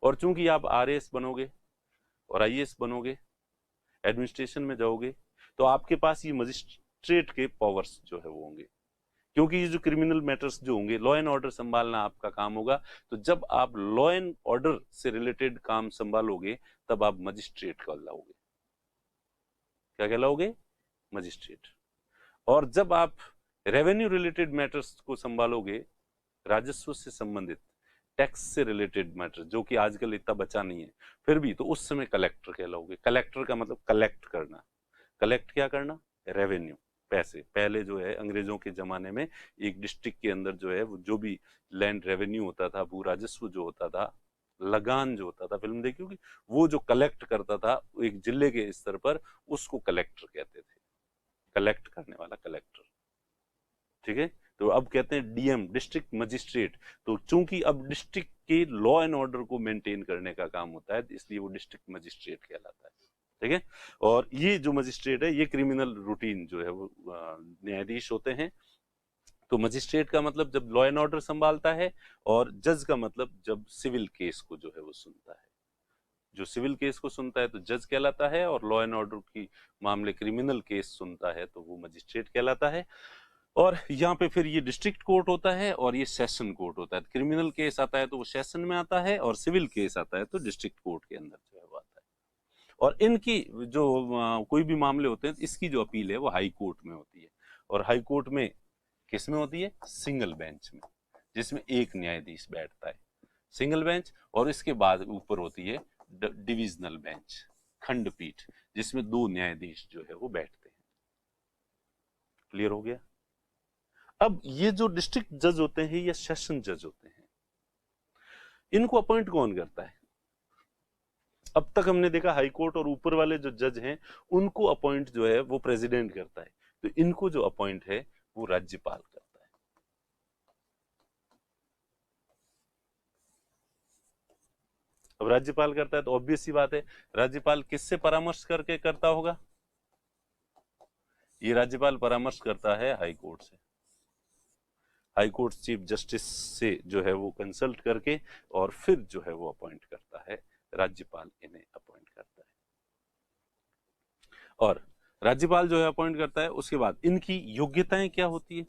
और चूंकि आप आरएएस बनोगे और आईएएस बनोगे, एडमिनिस्ट्रेशन में जाओगे, तो आपके पास ये मजिस्ट्रेट के पावर्स जो है वो होंगे, क्योंकि ये जो क्रिमिनल मैटर्स जो होंगे, लॉ एंड ऑर्डर संभालना आपका काम होगा। तो जब आप लॉ एंड ऑर्डर से रिलेटेड काम संभालोगे, तब आप मजिस्ट्रेट कहलाओगे। क्या कहलाओगे? मजिस्ट्रेट। और जब आप रेवेन्यू रिलेटेड मैटर्स को संभालोगे, राजस्व से संबंधित, टैक्स से रिलेटेड मैटर, जो कि आजकल इतना बचा नहीं है, फिर भी, तो उस समय कलेक्टर कहलाओगे। कलेक्टर का मतलब कलेक्ट करना। कलेक्ट क्या करना? रेवेन्यू, पैसे। पहले जो है अंग्रेजों के जमाने में एक डिस्ट्रिक्ट के अंदर जो है वो जो भी लैंड रेवेन्यू होता था, भू राजस्व जो होता था, लगान जो होता था, फिल्म देखी होगी, वो जो कलेक्ट करता था एक जिले के स्तर पर, उसको कलेक्टर कहते थे। कलेक्ट करने वाला कलेक्टर। ठीक है, तो अब कहते हैं डीएम, डिस्ट्रिक्ट मजिस्ट्रेट। तो चूंकि अब डिस्ट्रिक्ट के लॉ एंड ऑर्डर को मेंटेन करने का काम होता है, इसलिए वो डिस्ट्रिक्ट मजिस्ट्रेट कहलाता है। ठीक है, और ये जो मजिस्ट्रेट है, ये क्रिमिनल रूटीन जो है वो न्यायाधीश होते हैं। तो मजिस्ट्रेट का मतलब जब लॉ एंड ऑर्डर संभालता है, और जज का मतलब जब सिविल केस को जो है वो सुनता है। जो सिविल केस को सुनता है तो जज कहलाता है, और लॉ एंड ऑर्डर की मामले क्रिमिनल केस सुनता है तो वो मजिस्ट्रेट कहलाता है। और यहाँ पे फिर ये डिस्ट्रिक्ट कोर्ट होता है और ये सेशन कोर्ट होता है। क्रिमिनल केस आता है तो वो सेशन में आता है, और सिविल केस आता है तो डिस्ट्रिक्ट कोर्ट के अंदर जो है वो आता है। और इनकी जो कोई भी मामले होते हैं, इसकी जो अपील है वो हाई कोर्ट में होती है। और हाई कोर्ट में किस में होती है? सिंगल बेंच में, जिसमें एक न्यायाधीश बैठता है। सिंगल बेंच, और इसके बाद ऊपर होती है डिविजनल बेंच, खंडपीठ, जिसमें 2 न्यायाधीश जो है वो बैठते हैं। क्लियर हो गया? अब ये जो डिस्ट्रिक्ट जज होते हैं या सेशन जज होते हैं, इनको अपॉइंट कौन करता है? अब तक हमने देखा हाई कोर्ट और ऊपर वाले जो जज हैं उनको अपॉइंट जो है वो प्रेसिडेंट करता है, तो इनको जो अपॉइंट है वो राज्यपाल करता है। अब राज्यपाल करता है तो ऑब्वियस सी बात है, राज्यपाल किससे परामर्श करके करता होगा? ये राज्यपाल परामर्श करता है हाई कोर्ट से। हाई कोर्ट चीफ जस्टिस से जो है वो कंसल्ट करके और फिर जो है वो अपॉइंट करता है, राज्यपाल इन्हें अपॉइंट करता है। और राज्यपाल जो है अपॉइंट करता है, उसके बाद इनकी योग्यताएं क्या होती है?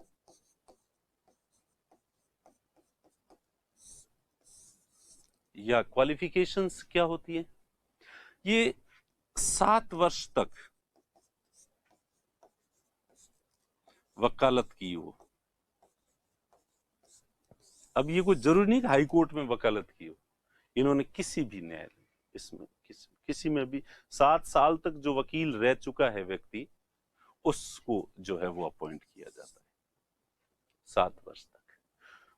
या क्वालिफिकेशंस क्या होती है? ये 7 वर्ष तक वकालत की हो। अब ये कोई जरूरी नहीं कि हाई कोर्ट में वकालत की हो, इन्होंने किसी भी न्यायालय इसमें किसी में भी 7 साल तक जो वकील रह चुका है व्यक्ति, उसको जो है वो अपॉइंट किया जाता है 7 वर्ष तक।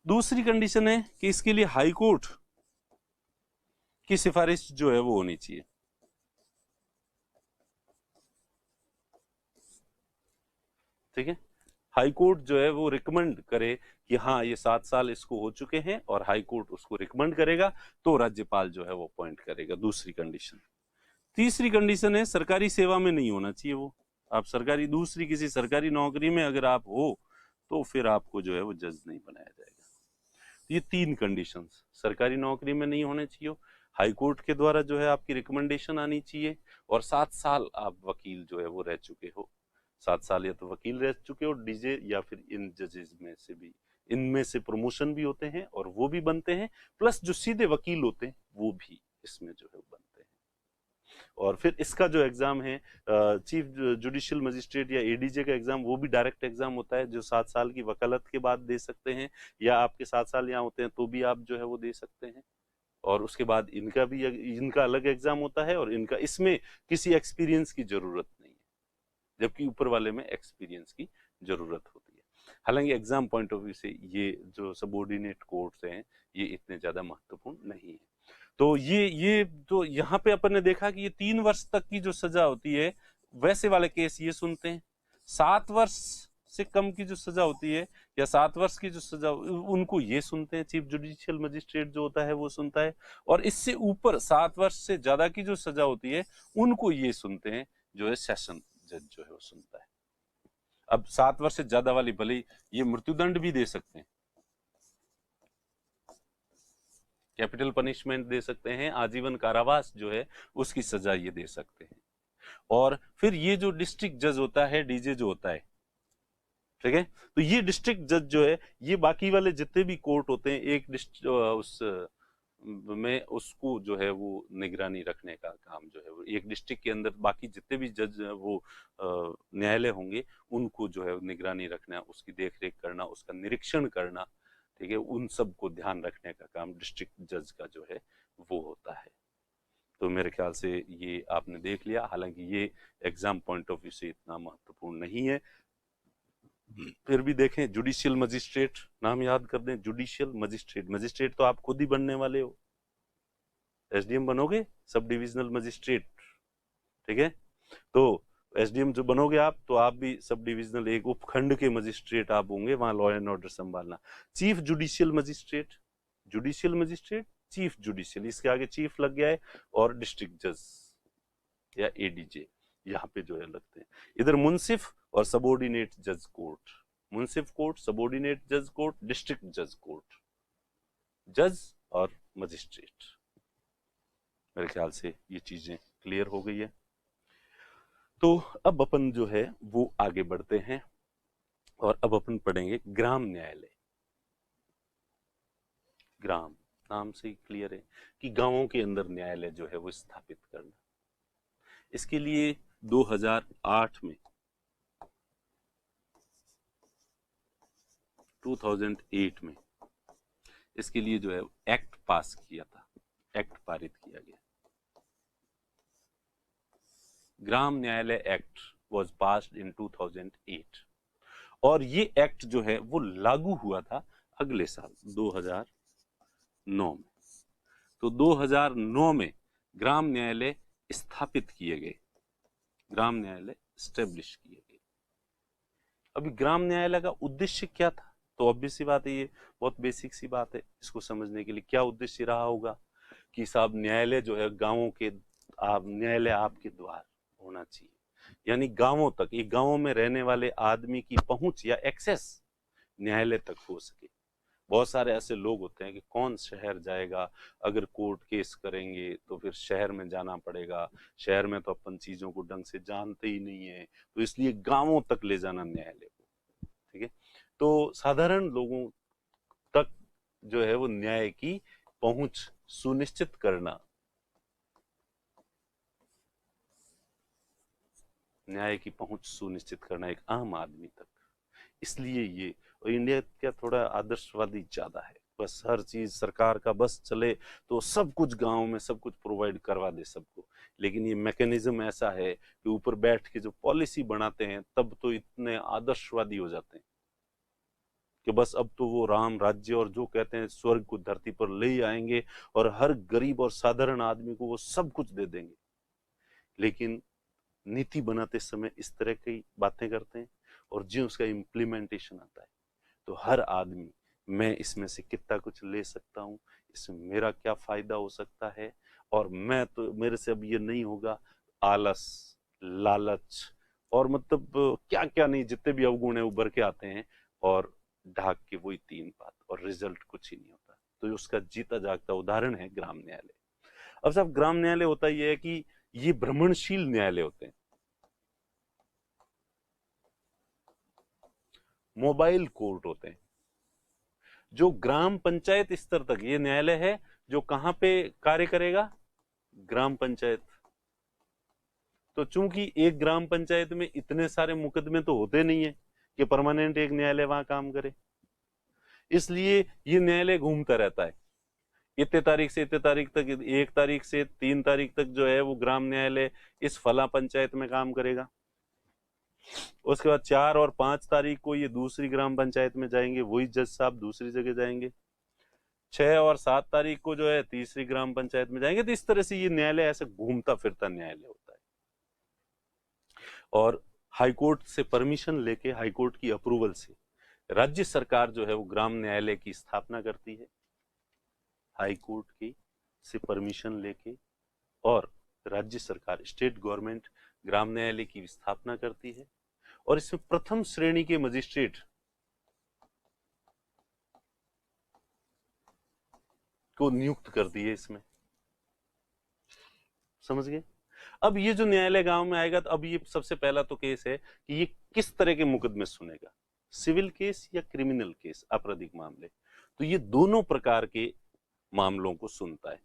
दूसरी कंडीशन है कि इसके लिए हाई कोर्ट की सिफारिश जो है वो होनी चाहिए। ठीक है, हाई कोर्ट जो है वो रिकमेंड करे कि हाँ ये 7 साल इसको हो चुके हैं, और हाई कोर्ट उसको रिकमेंड करेगा तो राज्यपाल जो है वो अपॉइंट करेगा। दूसरी कंडीशन। तीसरी कंडीशन है सरकारी सेवा में नहीं होना चाहिए वो। आप सरकारी दूसरी किसी सरकारी नौकरी में अगर आप हो तो फिर आपको जो है वो जज नहीं बनाया जाएगा। ये 3 कंडीशंस, सरकारी नौकरी में नहीं होने चाहिए, हाई कोर्ट के द्वारा जो है आपकी रिकमेंडेशन आनी चाहिए, और 7 साल आप वकील जो है वो रह चुके हो। 7 साल या तो वकील रह चुके हो डीजे, या फिर इन जजेस में से भी, इनमें से प्रमोशन भी होते हैं और वो भी बनते हैं, प्लस जो सीधे वकील होते हैं वो भी इसमें जो है बनते हैं। और फिर इसका जो एग्जाम है चीफ जुडिशियल मजिस्ट्रेट या एडीजे का एग्जाम, वो भी डायरेक्ट एग्जाम होता है, जो 7 साल की वकालत के बाद दे सकते हैं, या आपके 7 साल यहाँ होते हैं तो भी आप जो है वो दे सकते हैं। और उसके बाद इनका अलग एग्जाम होता है, और इनका इसमें किसी एक्सपीरियंस की जरूरत नहीं है, जबकि ऊपर वाले में एक्सपीरियंस की जरूरत होती है। हालांकि एग्जाम पॉइंट ऑफ व्यू से ये जो सबऑर्डिनेट कोर्ट्स हैं ये इतने ज्यादा महत्वपूर्ण नहीं है। तो ये तो यहाँ पे अपन ने देखा कि ये 3 वर्ष तक की जो सजा होती है, वैसे वाले केस ये सुनते हैं। 7 वर्ष से कम की जो सजा होती है या 7 वर्ष की जो सजा, उनको ये सुनते हैं, चीफ जुडिशियल मजिस्ट्रेट जो होता है वो सुनता है। और इससे ऊपर 7 वर्ष से ज्यादा की जो सजा होती है उनको ये सुनते हैं, जो है सेशन जज जो है वो सुनता है। अब 7 वर्ष से ज्यादा वाली भले ये मृत्युदंड भी दे सकते हैं, कैपिटल पनिशमेंट दे सकते हैं, आजीवन कारावास जो है उसकी सजा ये दे सकते हैं। और फिर ये जो डिस्ट्रिक्ट जज होता है, डीजे जो होता है, ठीक है, तो ये डिस्ट्रिक्ट जज जो है ये बाकी वाले जितने भी कोर्ट होते हैं एक उस में उसको जो है वो निगरानी रखने का काम जो है वो एक डिस्ट्रिक्ट के अंदर बाकी जितने भी जज वो न्यायालय होंगे उनको जो है निगरानी रखना, उसकी देखरेख करना, उसका निरीक्षण करना, ठीक है, उन सब को ध्यान रखने का काम डिस्ट्रिक्ट जज का जो है वो होता है। तो मेरे ख्याल से ये आपने देख लिया, हालांकि ये एग्जाम पॉइंट ऑफ व्यू से इतना महत्वपूर्ण नहीं है। फिर भी देखें, जुडिशियल मजिस्ट्रेट नाम याद कर दें, जुडिशियल मजिस्ट्रेट, मजिस्ट्रेट तो आप खुद ही बनने वाले हो, एसडीएम बनोगे, सब डिविजनल मजिस्ट्रेट, ठीक है। तो एसडीएम जो बनोगे आप, तो आप भी सब डिविजनल एक उपखंड के मजिस्ट्रेट आप होंगे, वहां लॉ एंड ऑर्डर संभालना। Chief judicial magistrate, judicial magistrate, chief judicial, इसके आगे चीफ लग गया है, और डिस्ट्रिक्ट जज या एडीजे यहाँ पे जो है लगते हैं। इधर मुंसिफ और सबऑर्डिनेट जज कोर्ट, मुंसिफ कोर्ट, सबऑर्डिनेट जज कोर्ट, डिस्ट्रिक्ट जज कोर्ट, जज और मजिस्ट्रेट। मेरे ख्याल से ये चीजें क्लियर हो गई है। तो अब अपन जो है वो आगे बढ़ते हैं, और अब अपन पढ़ेंगे ग्राम न्यायालय। ग्राम नाम से ही क्लियर है कि गांवों के अंदर न्यायालय जो है वो स्थापित करना। इसके लिए 2008 में 2008 में इसके लिए जो है एक्ट पास किया था, एक्ट पारित किया गया। ग्राम Nyayalaya act was passed in 2008 और ये एक्ट जो है वो लागू हुआ था अगले साल 2009 में। तो 2009 में ग्राम न्यायालय स्थापित किए गए, ग्राम न्यायालय स्टेब्लिश किए गए। अभी ग्राम न्यायालय का उद्देश्य क्या था? तो ऑब्वियस सी बात है, ये बहुत बेसिक सी बात है, इसको समझने के लिए क्या उद्देश्य रहा होगा कि साहब न्यायालय जो है गांवों के, न्यायालय आपके द्वार होना चाहिए, यानी गांवों तक, एक गांवों में रहने वाले आदमी की पहुंच या एक्सेस न्यायालय तक हो सके। बहुत सारे ऐसे लोग होते हैं कि कौन शहर जाएगा, अगर कोर्ट केस करेंगे तो फिर शहर में जाना पड़ेगा, शहर में तो अपन चीजों को ढंग से जानते ही नहीं है, तो इसलिए गांवों तक ले जाना न्यायालय को, ठीक है। तो साधारण लोगों तक जो है वो न्याय की पहुंच सुनिश्चित करना, न्याय की पहुंच सुनिश्चित करना एक आम आदमी तक, इसलिए ये, और इंडिया का थोड़ा आदर्शवादी ज्यादा है, बस हर चीज सरकार का बस चले तो सब कुछ गांव में सब कुछ प्रोवाइड करवा दे सबको। लेकिन ये मैकेनिज्म ऐसा है कि ऊपर बैठ के जो पॉलिसी बनाते हैं तब तो इतने आदर्शवादी हो जाते हैं कि बस अब तो वो राम राज्य और जो कहते हैं स्वर्ग को धरती पर ले आएंगे और हर गरीब और साधारण आदमी को वो सब कुछ दे देंगे। लेकिन नीति बनाते समय इस तरह की बातें करते हैं और जो उसका इम्प्लीमेंटेशन आता है तो हर आदमी, मैं इसमें से कितना कुछ ले सकता हूँ, इसमें मेरा क्या फायदा हो सकता है, और मैं तो, मेरे से अब ये नहीं होगा, आलस, लालच और मतलब क्या क्या नहीं, जितने भी अवगुण है उभर के आते हैं और ढाक के वही तीन बात, और रिजल्ट कुछ ही नहीं होता। तो उसका जीता जागता उदाहरण है ग्राम न्यायालय। अब साहब ग्राम न्यायालय होता ये है कि ये भ्रमणशील न्यायालय होते हैं, मोबाइल कोर्ट होते हैं, जो ग्राम पंचायत स्तर तक ये न्यायालय है, जो कहां पे कार्य करेगा, ग्राम पंचायत। तो चूंकि एक ग्राम पंचायत में इतने सारे मुकदमे तो होते नहीं है कि परमानेंट एक न्यायालय वहां काम करे, इसलिए ये न्यायालय घूमता रहता है। इतने तारीख से इतने तारीख तक, 1 तारीख से 3 तारीख तक जो है वो ग्राम न्यायालय इस फला पंचायत में काम करेगा, उसके बाद 4 और 5 तारीख को ये दूसरी ग्राम पंचायत में जाएंगे, वही जज साहब दूसरी जगह जाएंगे, 6 और 7 तारीख को जो है तीसरी ग्राम पंचायत में जाएंगे। तो इस तरह से ये न्यायालय ऐसे घूमता फिरता न्यायालय होता है। और हाईकोर्ट से परमिशन लेके, हाईकोर्ट की अप्रूवल से राज्य सरकार जो है वो ग्राम न्यायालय की स्थापना करती है, हाईकोर्ट की से परमिशन लेके, और राज्य सरकार, स्टेट गवर्नमेंट ग्राम न्यायालय की स्थापना करती है, और इसमें प्रथम श्रेणी के मजिस्ट्रेट को नियुक्त करती है इसमें, समझ गए। अब ये जो न्यायालय गांव में आएगा, तो अब ये सबसे पहला तो केस है कि ये किस तरह के मुकदमे सुनेगा, सिविल केस या क्रिमिनल केस, आपराधिक मामले। तो ये दोनों प्रकार के मामलों को सुनता है,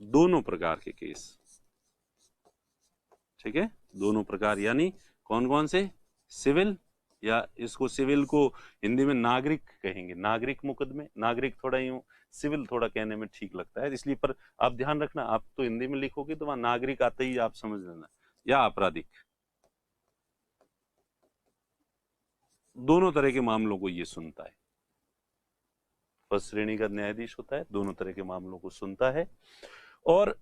दोनों प्रकार के केस, ठीक है, दोनों प्रकार, यानी कौन कौन से, सिविल, या इसको सिविल को हिंदी में नागरिक कहेंगे, नागरिक मुकदमे, नागरिक थोड़ा यूं, सिविल थोड़ा कहने में ठीक लगता है इसलिए, पर आप ध्यान रखना, आप तो हिंदी में लिखोगे तो वहां नागरिक आते ही आप समझ लेना, या आपराधिक, दोनों तरह के मामलों को ये सुनता है। फर्स्ट श्रेणी का न्यायाधीश होता है, दोनों तरह के मामलों को सुनता है, और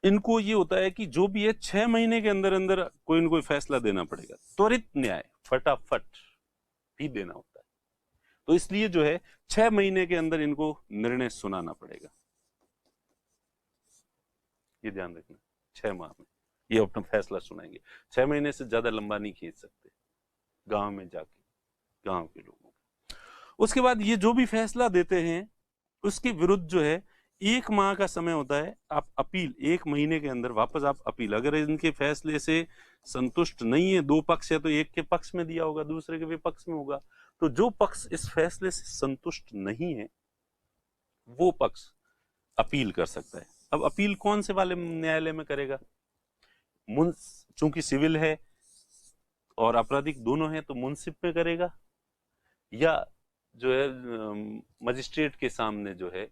इनको ये होता है कि जो भी है 6 महीने के अंदर अंदर कोई ना कोई फैसला देना पड़ेगा, त्वरित न्याय, फटाफट भी देना होता है। तो इसलिए जो है 6 महीने के अंदर इनको निर्णय सुनाना पड़ेगा, ये ध्यान रखना, 6 माह में ये अपना फैसला सुनाएंगे, 6 महीने से ज्यादा लंबा नहीं खींच सकते गांव में जाके, गांव के लोगों को। उसके बाद ये जो भी फैसला देते हैं उसके विरुद्ध जो है 1 माह का समय होता है, आप अपील, 1 महीने के अंदर वापस आप अपील, अगर इनके फैसले से संतुष्ट नहीं है, 2 पक्ष है तो एक के पक्ष में दिया होगा, दूसरे के विपक्ष में होगा, तो जो पक्ष इस फैसले से संतुष्ट नहीं है वो पक्ष अपील कर सकता है। अब अपील कौन से वाले न्यायालय में करेगा, चूंकि सिविल है और आपराधिक दोनों है तो मुंसिफ में करेगा, या जो है मजिस्ट्रेट के सामने जो है,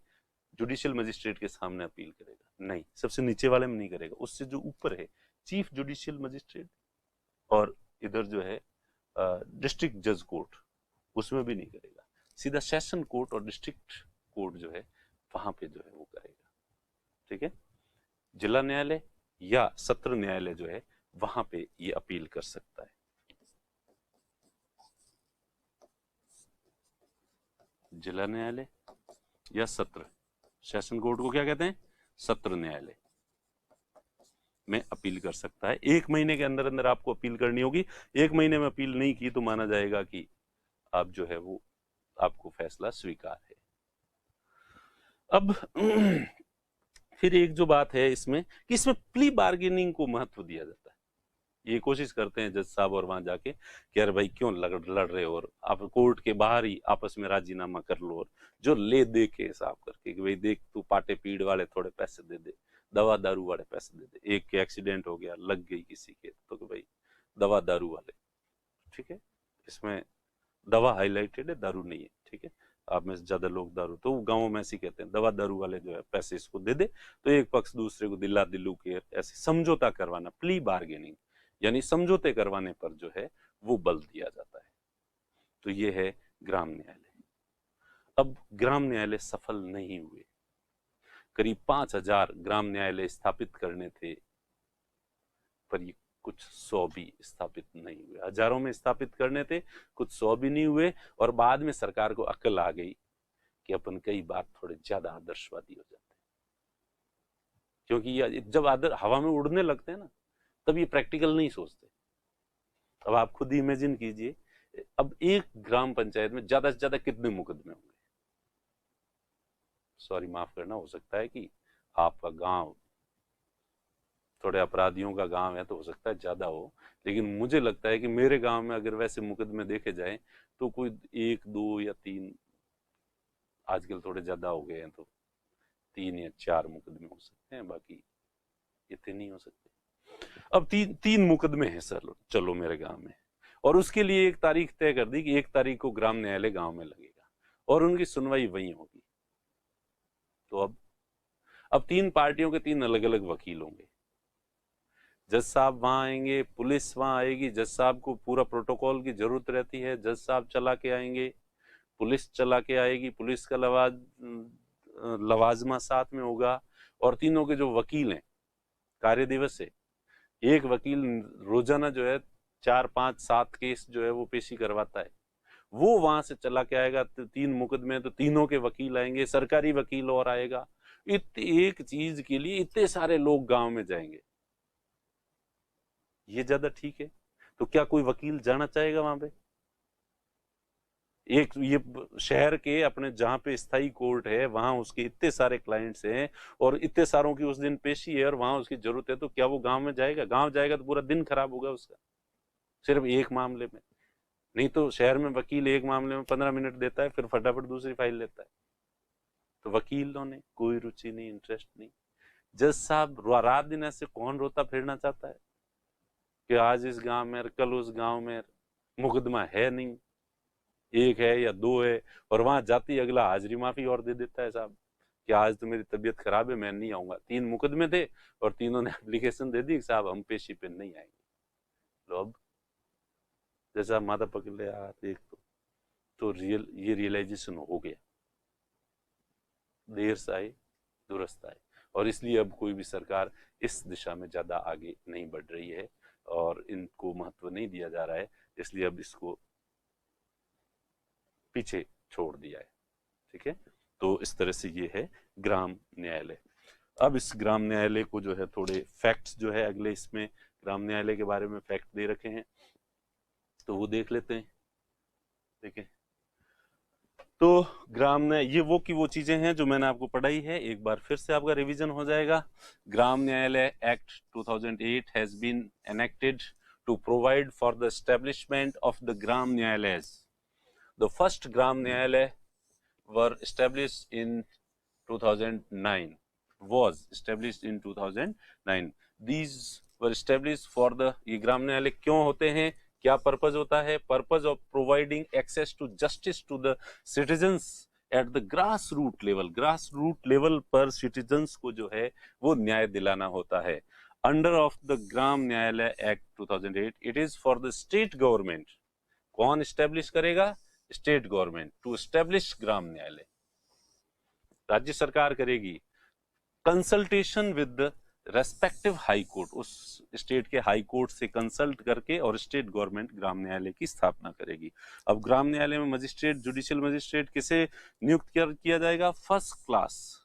जुडिशियल मजिस्ट्रेट के सामने अपील करेगा? नहीं, सबसे नीचे वाले में नहीं करेगा, उससे जो ऊपर है चीफ जुडिशियल मजिस्ट्रेट, और इधर जो है डिस्ट्रिक्ट जज कोर्ट, उसमें भी नहीं करेगा। सीधा सेशन कोर्ट और डिस्ट्रिक्ट कोर्ट जो है वहां पे जो है वो करेगा। ठीक है, जिला न्यायालय या सत्र न्यायालय जो है वहां पे ये अपील कर सकता है। जिला न्यायालय या सत्र, सेशन कोर्ट को क्या कहते हैं? सत्र न्यायालय में अपील कर सकता है। 1 महीने के अंदर अंदर आपको अपील करनी होगी। 1 महीने में अपील नहीं की तो माना जाएगा कि आप जो है वो, आपको फैसला स्वीकार है। अब फिर एक जो बात है इसमें कि इसमें प्ली बार्गेनिंग को महत्व दिया जाता है। ये कोशिश करते हैं जज साहब और वहां जाके कि अरे भाई क्यों लड़ रहे हो, और आप कोर्ट के बाहर ही आपस में राजीनामा कर लो, और जो ले दे के हिसाब करके कि भाई देख तू पाटे पीड़ वाले थोड़े पैसे दे दे, दवा दारू वाले पैसे दे दे, एक के एक्सीडेंट हो गया, लग गई किसी के, तो भाई दवा दारू वाले, ठीक है, इसमें दवा हाईलाइटेड है, दारू नहीं है, ठीक है, आप में से ज्यादा लोग दारू, तो गाँव में ऐसे कहते हैं दवा दारू वाले जो है पैसे इसको दे दे, तो एक पक्ष दूसरे को दिला दिलू के ऐसे समझौता करवाना, प्ली बार्गेनिंग, यानी समझौते करवाने पर जो है वो बल दिया जाता है। तो ये है ग्राम न्यायालय। अब ग्राम न्यायालय सफल नहीं हुए, करीब 5000 ग्राम न्यायालय स्थापित करने थे, पर ये कुछ 100 भी स्थापित नहीं हुए। हजारों में स्थापित करने थे, कुछ 100 भी नहीं हुए, और बाद में सरकार को अक्ल आ गई कि अपन कई बार थोड़े ज्यादा आदर्शवादी हो जाते हैं, क्योंकि ये जब हवा में उड़ने लगते हैं ना, तब ये प्रैक्टिकल नहीं सोचते। अब आप खुद ही इमेजिन कीजिए, अब एक ग्राम पंचायत में ज्यादा से ज्यादा कितने मुकदमे होंगे? सॉरी माफ करना, हो सकता है कि आपका गांव थोड़े अपराधियों का गांव है तो हो सकता है ज्यादा हो, लेकिन मुझे लगता है कि मेरे गांव में अगर वैसे मुकदमे देखे जाए तो कोई 1 2 या 3, आजकल थोड़े ज्यादा हो गए हैं तो 3 या 4 मुकदमे हो सकते हैं, बाकी इतने नहीं हो सकते। अब 3 मुकदमे हैं सर, चलो मेरे गांव में, और उसके लिए एक तारीख तय कर दी कि 1 तारीख को ग्राम न्यायालय गांव में लगेगा और उनकी सुनवाई वहीं होगी। तो अब 3 पार्टियों के 3 अलग अलग वकील होंगे, जज साहब वहां आएंगे, पुलिस वहां आएगी, जज साहब को पूरा प्रोटोकॉल की जरूरत रहती है, जज साहब चला के आएंगे, पुलिस चला के आएगी, पुलिस का लवाजमा साथ में होगा, और तीनों के जो वकील हैं, कार्य दिवस है, एक वकील रोजाना जो है 4 5 7 केस जो है वो पेशी करवाता है, वो वहां से चला के आएगा। 3 मुकदमे तो तीनों के वकील आएंगे, सरकारी वकील और आएगा, एक चीज के लिए इतने सारे लोग गांव में जाएंगे, ये ज्यादा ठीक है? तो क्या कोई वकील जाना चाहेगा वहां पे? एक ये शहर के अपने जहां पे स्थायी कोर्ट है वहां उसके इतने सारे क्लाइंट्स हैं और इतने सारों की उस दिन पेशी है और वहां उसकी जरूरत है, तो क्या वो गांव में जाएगा? गांव जाएगा तो पूरा दिन खराब होगा उसका, सिर्फ एक मामले में। नहीं तो शहर में वकील एक मामले में 15 मिनट देता है, फिर फटाफट दूसरी फाइल लेता है। तो वकीलों ने कोई रुचि नहीं, इंटरेस्ट नहीं। जज साहब रात दिन ऐसे कौन रोता फिरना चाहता है कि आज इस गांव में कल उस गांव में मुकदमा है नहीं, 1 है या 2 है, और वहां जाती अगला हाजिरी माफी और दे देता है साहब कि आज तो मेरी तबीयत खराब है मैं नहीं आऊंगा। 3 मुकदमे थे और तीनों ने एप्लीकेशन दे दी साहब हम पेशी पे नहीं आएंगे। लो अब जैसा माता पकड़ ले देख तो ये रियलाइजेशन हो गया, देर से आए दुरुस्त आए, और इसलिए अब कोई भी सरकार इस दिशा में ज्यादा आगे नहीं बढ़ रही है और इनको महत्व नहीं दिया जा रहा है, इसलिए अब इसको पीछे छोड़ दिया है। ठीक है, तो इस तरह से ये है ग्राम न्यायालय। अब इस ग्राम न्यायालय को जो है थोड़े फैक्ट्स जो है अगले इसमें ग्राम न्यायालय के बारे में फैक्ट दे रखे हैं, तो वो देख लेते हैं। ठीक है, तो ग्राम न्याय ये वो चीजें हैं जो मैंने आपको पढ़ाई है, एक बार फिर से आपका रिवीजन हो जाएगा। Gram Nyayalaya act 2008 has been enacted to provide for the establishment of the Gram Nyayalayas. The first Gram Nyayalaya were established in 2009, was established in 2009. These were established for the, ये ग्राम न्यायालय क्यों होते हैं? क्या पर्पज होता है? Purpose of providing access to justice to the citizens at the grass root level. Grass root level पर सिटीजन्स को जो है वो न्याय दिलाना होता है। Under of the gram Nyayalaya act 2008 it is for the state government. कौन स्टेब्लिश करेगा? स्टेट गवर्नमेंट टू एस्टेब्लिश ग्राम न्यायालय, राज्य सरकार करेगी। Consultation with the respective high court, उस स्टेट के हाई कोर्ट से कंसल्ट करके और स्टेट गवर्नमेंट ग्राम न्यायालय की स्थापना करेगी। अब ग्राम न्यायालय में मजिस्ट्रेट, जुडिशियल मजिस्ट्रेट किसे नियुक्त किया जाएगा? First class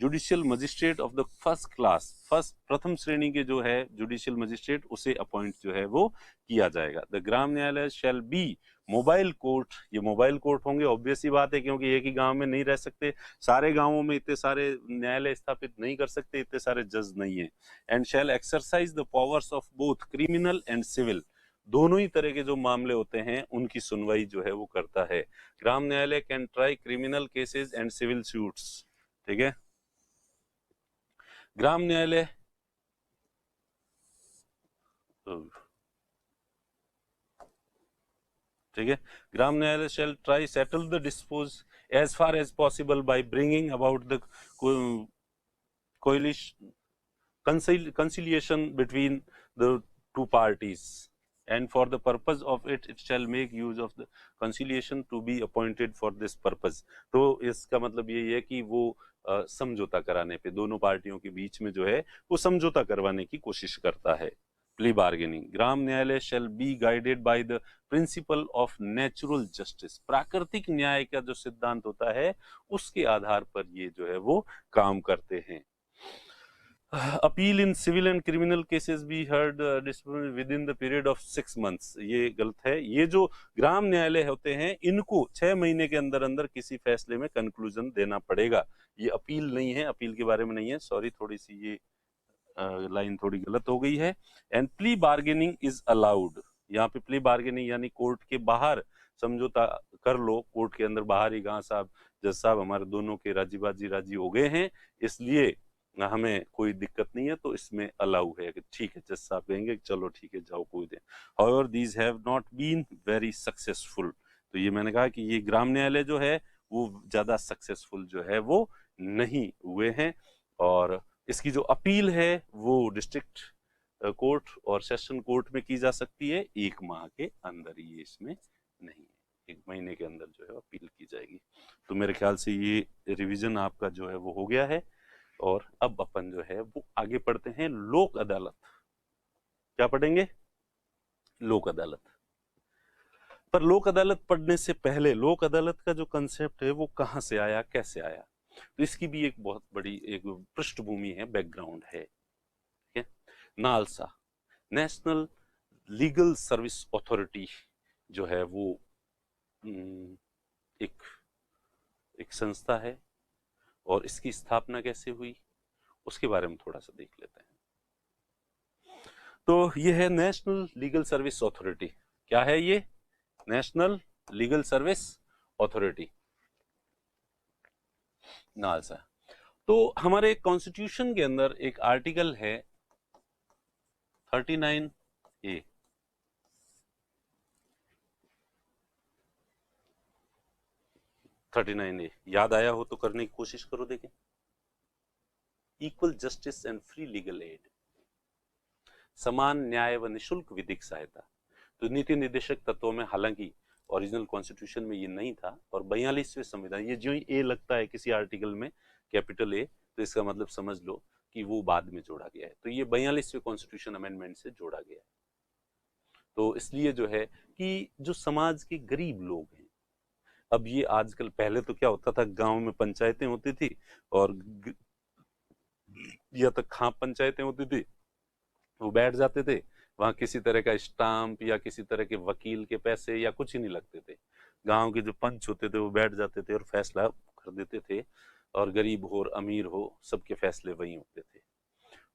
judicial magistrate of the first class, first प्रथम श्रेणी के जो है जुडिशियल मजिस्ट्रेट उसे अपॉइंट जो है वो किया जाएगा। द ग्राम न्यायालय शैल बी मोबाइल कोर्ट। ये मोबाइल कोर्ट होंगे, ऑब्वियस ही बात है, क्योंकि एक ही गांव में नहीं रह सकते, सारे गांवों में इतने सारे न्यायालय स्थापित नहीं कर सकते, इतने सारे जज नहीं है। And shall exercise the powers of both criminal and civil, दोनों ही तरह के जो मामले होते हैं उनकी सुनवाई जो है वो करता है। Gram Nyayalaya can try criminal cases and civil suits. ठीक है, ग्राम न्यायालय ठीक है, ग्राम न्यायालय shall try settle the dispute as far as possible by bringing about the conciliation between the two parties, and for the purpose of it shall make use of the conciliation to be appointed for this purpose। तो इसका मतलब यही है कि वो समझौता कराने पे दोनों पार्टियों के बीच में जो है वो समझौता करवाने की कोशिश करता है। प्ली बार्गेनिंग, ग्राम न्यायालय shall be guided by the principle of natural justice, प्राकृतिक न्याय का जो सिद्धांत होता है उसके आधार पर ये जो है वो काम करते हैं। Appeal in civil and criminal cases be heard within the period of 6 months, ये गलत है। ये जो ग्राम न्यायालय होते हैं इनको 6 महीने के अंदर अंदर किसी फैसले में कंक्लूजन देना पड़ेगा। ये अपील नहीं है, अपील के बारे में नहीं है, सॉरी, थोड़ी सी ये लाइन थोड़ी गलत हो गई है। And plea bargaining is allowed, यहाँ पे प्ली बार्गेनिंग यानी कोर्ट के बाहर समझौता कर लो, कोर्ट के अंदर बाहर ही, हाँ साहब जज साहब हमारे दोनों के राजी हो गए हैं, इसलिए हमें कोई दिक्कत नहीं है, तो इसमें अलाउ है कि ठीक है, जज साहब कहेंगे चलो ठीक है जाओ कोई दे। However these have not been very successful, तो ये मैंने कहा कि ये ग्राम न्यायालय जो है वो ज्यादा सक्सेसफुल जो है वो नहीं हुए हैं। और इसकी जो अपील है वो डिस्ट्रिक्ट कोर्ट और सेशन कोर्ट में की जा सकती है 1 माह के अंदर, ये इसमें नहीं है, 1 महीने के अंदर जो है अपील की जाएगी। तो मेरे ख्याल से ये रिवीजन आपका जो है वो हो गया है। और अब अपन जो है वो आगे पढ़ते हैं लोक अदालत। क्या पढ़ेंगे? लोक अदालत। पर लोक अदालत पढ़ने से पहले लोक अदालत का जो कंसेप्ट है वो कहां से आया, कैसे आया, तो इसकी भी एक बहुत बड़ी एक पृष्ठभूमि है, बैकग्राउंड है। ठीक है, NALSA national legal service authority जो है वो एक संस्था है, और इसकी स्थापना कैसे हुई उसके बारे में थोड़ा सा देख लेते हैं। तो ये है नेशनल लीगल सर्विस अथॉरिटी। क्या है ये? National legal service authority, NALSA. तो हमारे कॉन्स्टिट्यूशन के अंदर एक आर्टिकल है 39A, याद आया हो तो करने की कोशिश करो। देखें, equal justice and free legal add, समान न्याय व निशुल्क विधिक सहायता। तो नीति निर्देशक तत्वों में, हालांकि ओरिजिनल कॉन्स्टिट्यूशन में ये नहीं था, और 42वें संविधान, ये जो ही ए लगता है किसी आर्टिकल में कैपिटल ए, तो इसका मतलब समझ लो कि वो बाद में जोड़ा गया है। तो ये 42वें कॉन्स्टिट्यूशन अमेंडमेंट से जोड़ा गया है। तो इसलिए जो है कि जो समाज के गरीब लोग हैं, अब ये आजकल, पहले तो क्या होता था, गांव में पंचायतें होती थी और या तक खाप पंचायतें होती थी, वो बैठ जाते थे वहां, किसी तरह का स्टाम्प या किसी तरह के वकील के पैसे या कुछ ही नहीं लगते थे। गांव के जो पंच होते थे वो बैठ जाते थे और फैसला कर देते थे, और गरीब हो और अमीर हो सबके फैसले वही होते थे।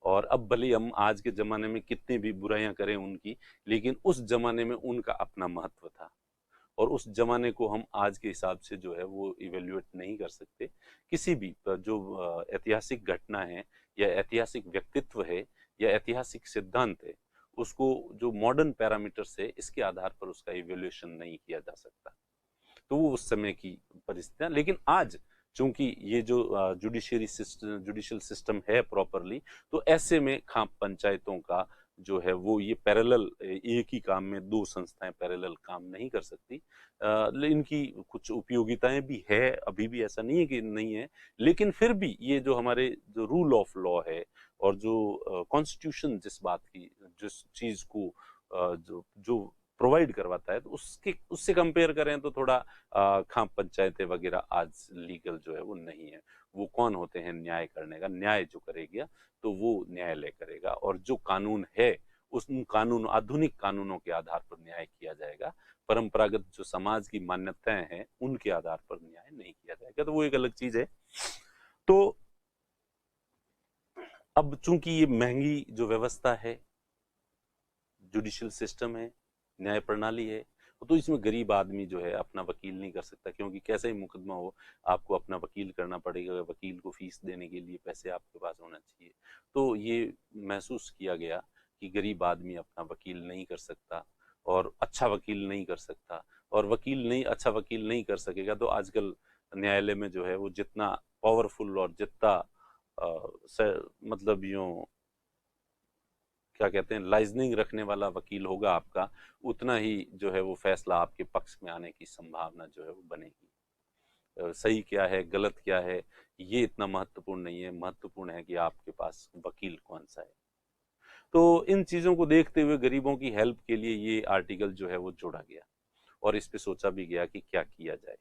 और अब भले हम आज के जमाने में कितनी भी बुराइयां करें उनकी, लेकिन उस जमाने में उनका अपना महत्व था, और उस जमाने को हम आज के हिसाब से जो है वो इवेल्युएट नहीं कर सकते। किसी भी जो ऐतिहासिक घटना है या ऐतिहासिक व्यक्तित्व है या ऐतिहासिक सिद्धांत है, उसको जो मॉडर्न पैरामीटर्स है इसके आधार पर उसका इवैल्यूएशन नहीं किया जा सकता। तो वो उस समय की परिस्थितियां, लेकिन आज चूंकि ये जो जुडिशियल सिस्टम है प्रॉपरली, तो ऐसे में खाप पंचायतों का जो है वो ये पैरेलल, एक ही काम में दो संस्थाएं पैरेलल काम नहीं कर सकती। इनकी कुछ उपयोगिताएं भी है, अभी भी ऐसा नहीं है कि नहीं है, लेकिन फिर भी ये जो हमारे जो रूल ऑफ लॉ है और जो कॉन्स्टिट्यूशन जिस बात की, जिस चीज को जो जो प्रोवाइड करवाता है, तो उससे कंपेयर करें तो थोड़ा खाप पंचायतें वगैरह आज लीगल जो है वो नहीं है। वो कौन होते हैं न्याय करने का, न्याय जो करेगा तो वो न्यायालय करेगा, और जो कानून है उस कानून, आधुनिक कानूनों के आधार पर न्याय किया जाएगा। परंपरागत जो समाज की मान्यताएं हैं उनके आधार पर न्याय नहीं किया जाएगा, तो वो एक अलग चीज है। तो अब चूंकि ये महंगी जो व्यवस्था है, जुडिशियल सिस्टम है, न्याय प्रणाली है, तो इसमें गरीब आदमी जो है अपना वकील नहीं कर सकता, क्योंकि कैसा ही मुकदमा हो आपको अपना वकील करना पड़ेगा, वकील को फीस देने के लिए पैसे आपके पास होना चाहिए। तो ये महसूस किया गया कि गरीब आदमी अपना वकील नहीं कर सकता और अच्छा वकील नहीं कर सकता, और अच्छा वकील नहीं कर सकेगा तो आजकल न्यायालय में जो है वो जितना पावरफुल और जितना मतलब यूं क्या कहते हैं लाइजनिंग रखने वाला वकील होगा आपका, उतना ही जो है वो फैसला आपके पक्ष में आने की संभावना जो है वो बनेगी। सही क्या है गलत क्या है ये इतना महत्वपूर्ण नहीं है, महत्वपूर्ण है कि आपके पास वकील कौन सा है। तो इन चीजों को देखते हुए गरीबों की हेल्प के लिए ये आर्टिकल जो है वो जोड़ा गया, और इस पे सोचा भी गया कि क्या किया जाए।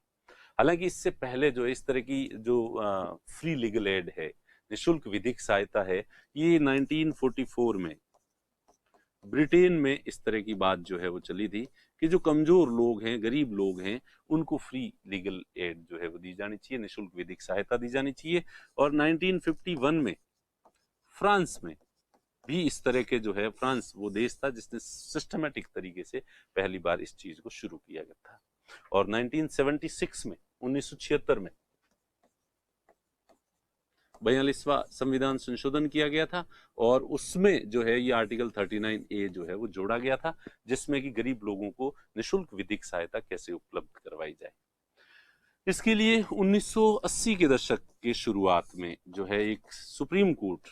हालांकि इससे पहले जो इस तरह की जो फ्री लीगल एड है, निशुल्क विधिक सहायता है, ये 1944 में ब्रिटेन में इस तरह की बात जो है वो चली थी कि जो कमजोर लोग हैं, गरीब लोग हैं, उनको फ्री लीगल एड जो है वो दी जानी चाहिए, निशुल्क विधिक सहायता दी जानी चाहिए। और 1951 में फ्रांस में भी इस तरह के जो है, फ्रांस वो देश था जिसने सिस्टमेटिक तरीके से पहली बार इस चीज को शुरू किया गया था। और 1976 में 1976 में 42वां संविधान संशोधन किया गया था, और उसमें जो है ये आर्टिकल 39A जो है वो जोड़ा गया था, जिसमें कि गरीब लोगों को निशुल्क विधिक सहायता कैसे उपलब्ध करवाई जाए। इसके लिए 1980 के दशक के शुरुआत में जो है एक सुप्रीम कोर्ट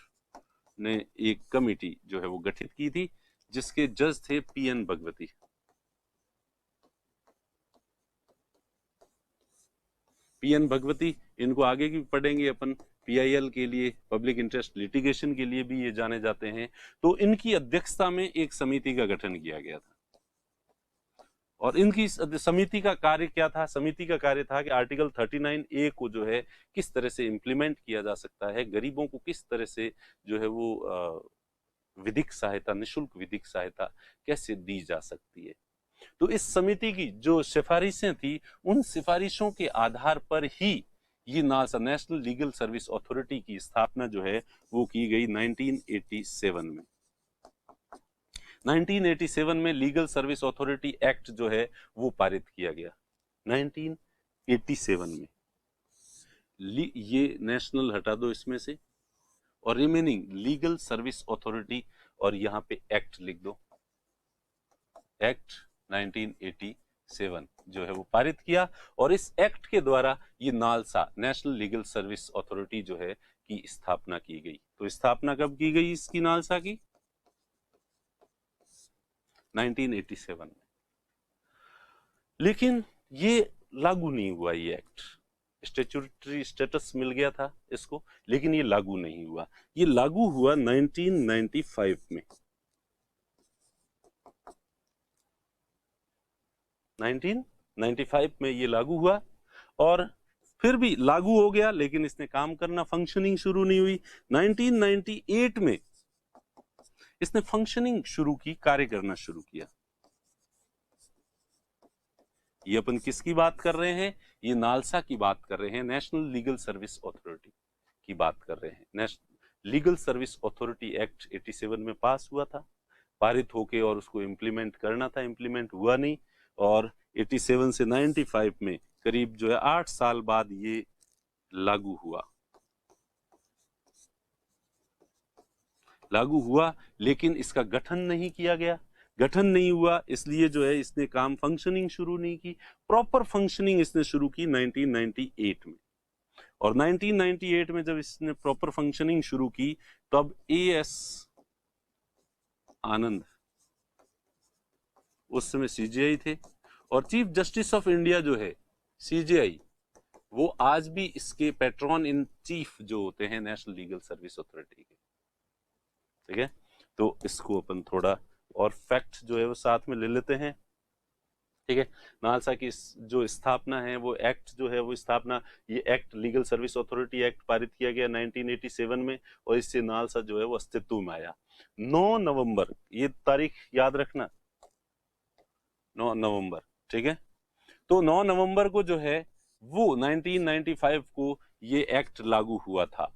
ने एक कमेटी जो है वो गठित की थी, जिसके जज थे PN भगवती। PN भगवती, इनको आगे भी पढ़ेंगे अपन, PIL के लिए, पब्लिक इंटरेस्ट लिटिगेशन के लिए भी ये जाने जाते हैं। तो इनकी अध्यक्षता में एक समिति का गठन किया गया था, और इनकी समिति का कार्य क्या था? समिति का कार्य था कि आर्टिकल 39A को जो है किस तरह से इम्प्लीमेंट किया जा सकता है, गरीबों को किस तरह से जो है वो विधिक सहायता, निशुल्क विधिक सहायता कैसे दी जा सकती है। तो इस समिति की जो सिफारिशें थी, उन सिफारिशों के आधार पर ही ये NASA, national legal service authority की स्थापना जो है वो की गई 1987 में। 1987 में लीगल सर्विस अथॉरिटी एक्ट जो है वो पारित किया गया 1987 में। ये नेशनल हटा दो इसमें से, और रिमेनिंग लीगल सर्विस अथॉरिटी, और यहां पे एक्ट लिख दो, एक्ट 1987 जो है वो पारित किया। और इस एक्ट के द्वारा ये NALSA, national legal service authority जो है की स्थापना की गई। तो स्थापना कब की गई इसकी, नालसा की? 1987 में। लेकिन ये लागू नहीं हुआ, ये एक्ट, स्टैट्यूटरी स्टेटस मिल गया था इसको, लेकिन ये लागू नहीं हुआ। ये लागू हुआ 1995 में। 1995 में ये लागू हुआ, और फिर भी लागू हो गया, लेकिन इसने काम करना, फंक्शनिंग शुरू नहीं हुई। 1998 में इसने फंक्शनिंग शुरू की, कार्य करना शुरू किया। ये अपन किसकी बात कर रहे हैं? ये नालसा की बात कर रहे हैं, नेशनल लीगल सर्विस अथॉरिटी की बात कर रहे हैं। National legal service authority act 87 में पास हुआ था, पारित होके, और उसको इम्प्लीमेंट करना था, इम्प्लीमेंट हुआ नहीं। और 87 से 95 में करीब जो है 8 साल बाद ये लागू हुआ। लागू हुआ, लेकिन इसका गठन नहीं किया गया। गठन नहीं हुआ इसलिए जो है इसने काम फंक्शनिंग शुरू नहीं की। प्रॉपर फंक्शनिंग इसने शुरू की 1998 में, और 1998 में जब इसने प्रॉपर फंक्शनिंग शुरू की तब एएस आनंद उस समय सीजेआई थे, और चीफ जस्टिस ऑफ इंडिया जो है सीजेआई, वो आज भी इसके पैट्रॉन इन चीफ जो होते हैं नेशनल लीगल सर्विस अथॉरिटी के। ठीक है, तो इसको अपन थोड़ा और फैक्ट जो है वो साथ में ले लेते हैं। ठीक है, नालसा की जो स्थापना है वो एक्ट जो है वो स्थापना, ये act legal service authority act पारित किया गया 1987 में, और इससे नालसा जो है वो अस्तित्व में आया 9 नवंबर, ये तारीख याद रखना, 9 नवंबर। ठीक है, तो 9 नवंबर को जो है वो 1995 को ये एक्ट लागू हुआ था,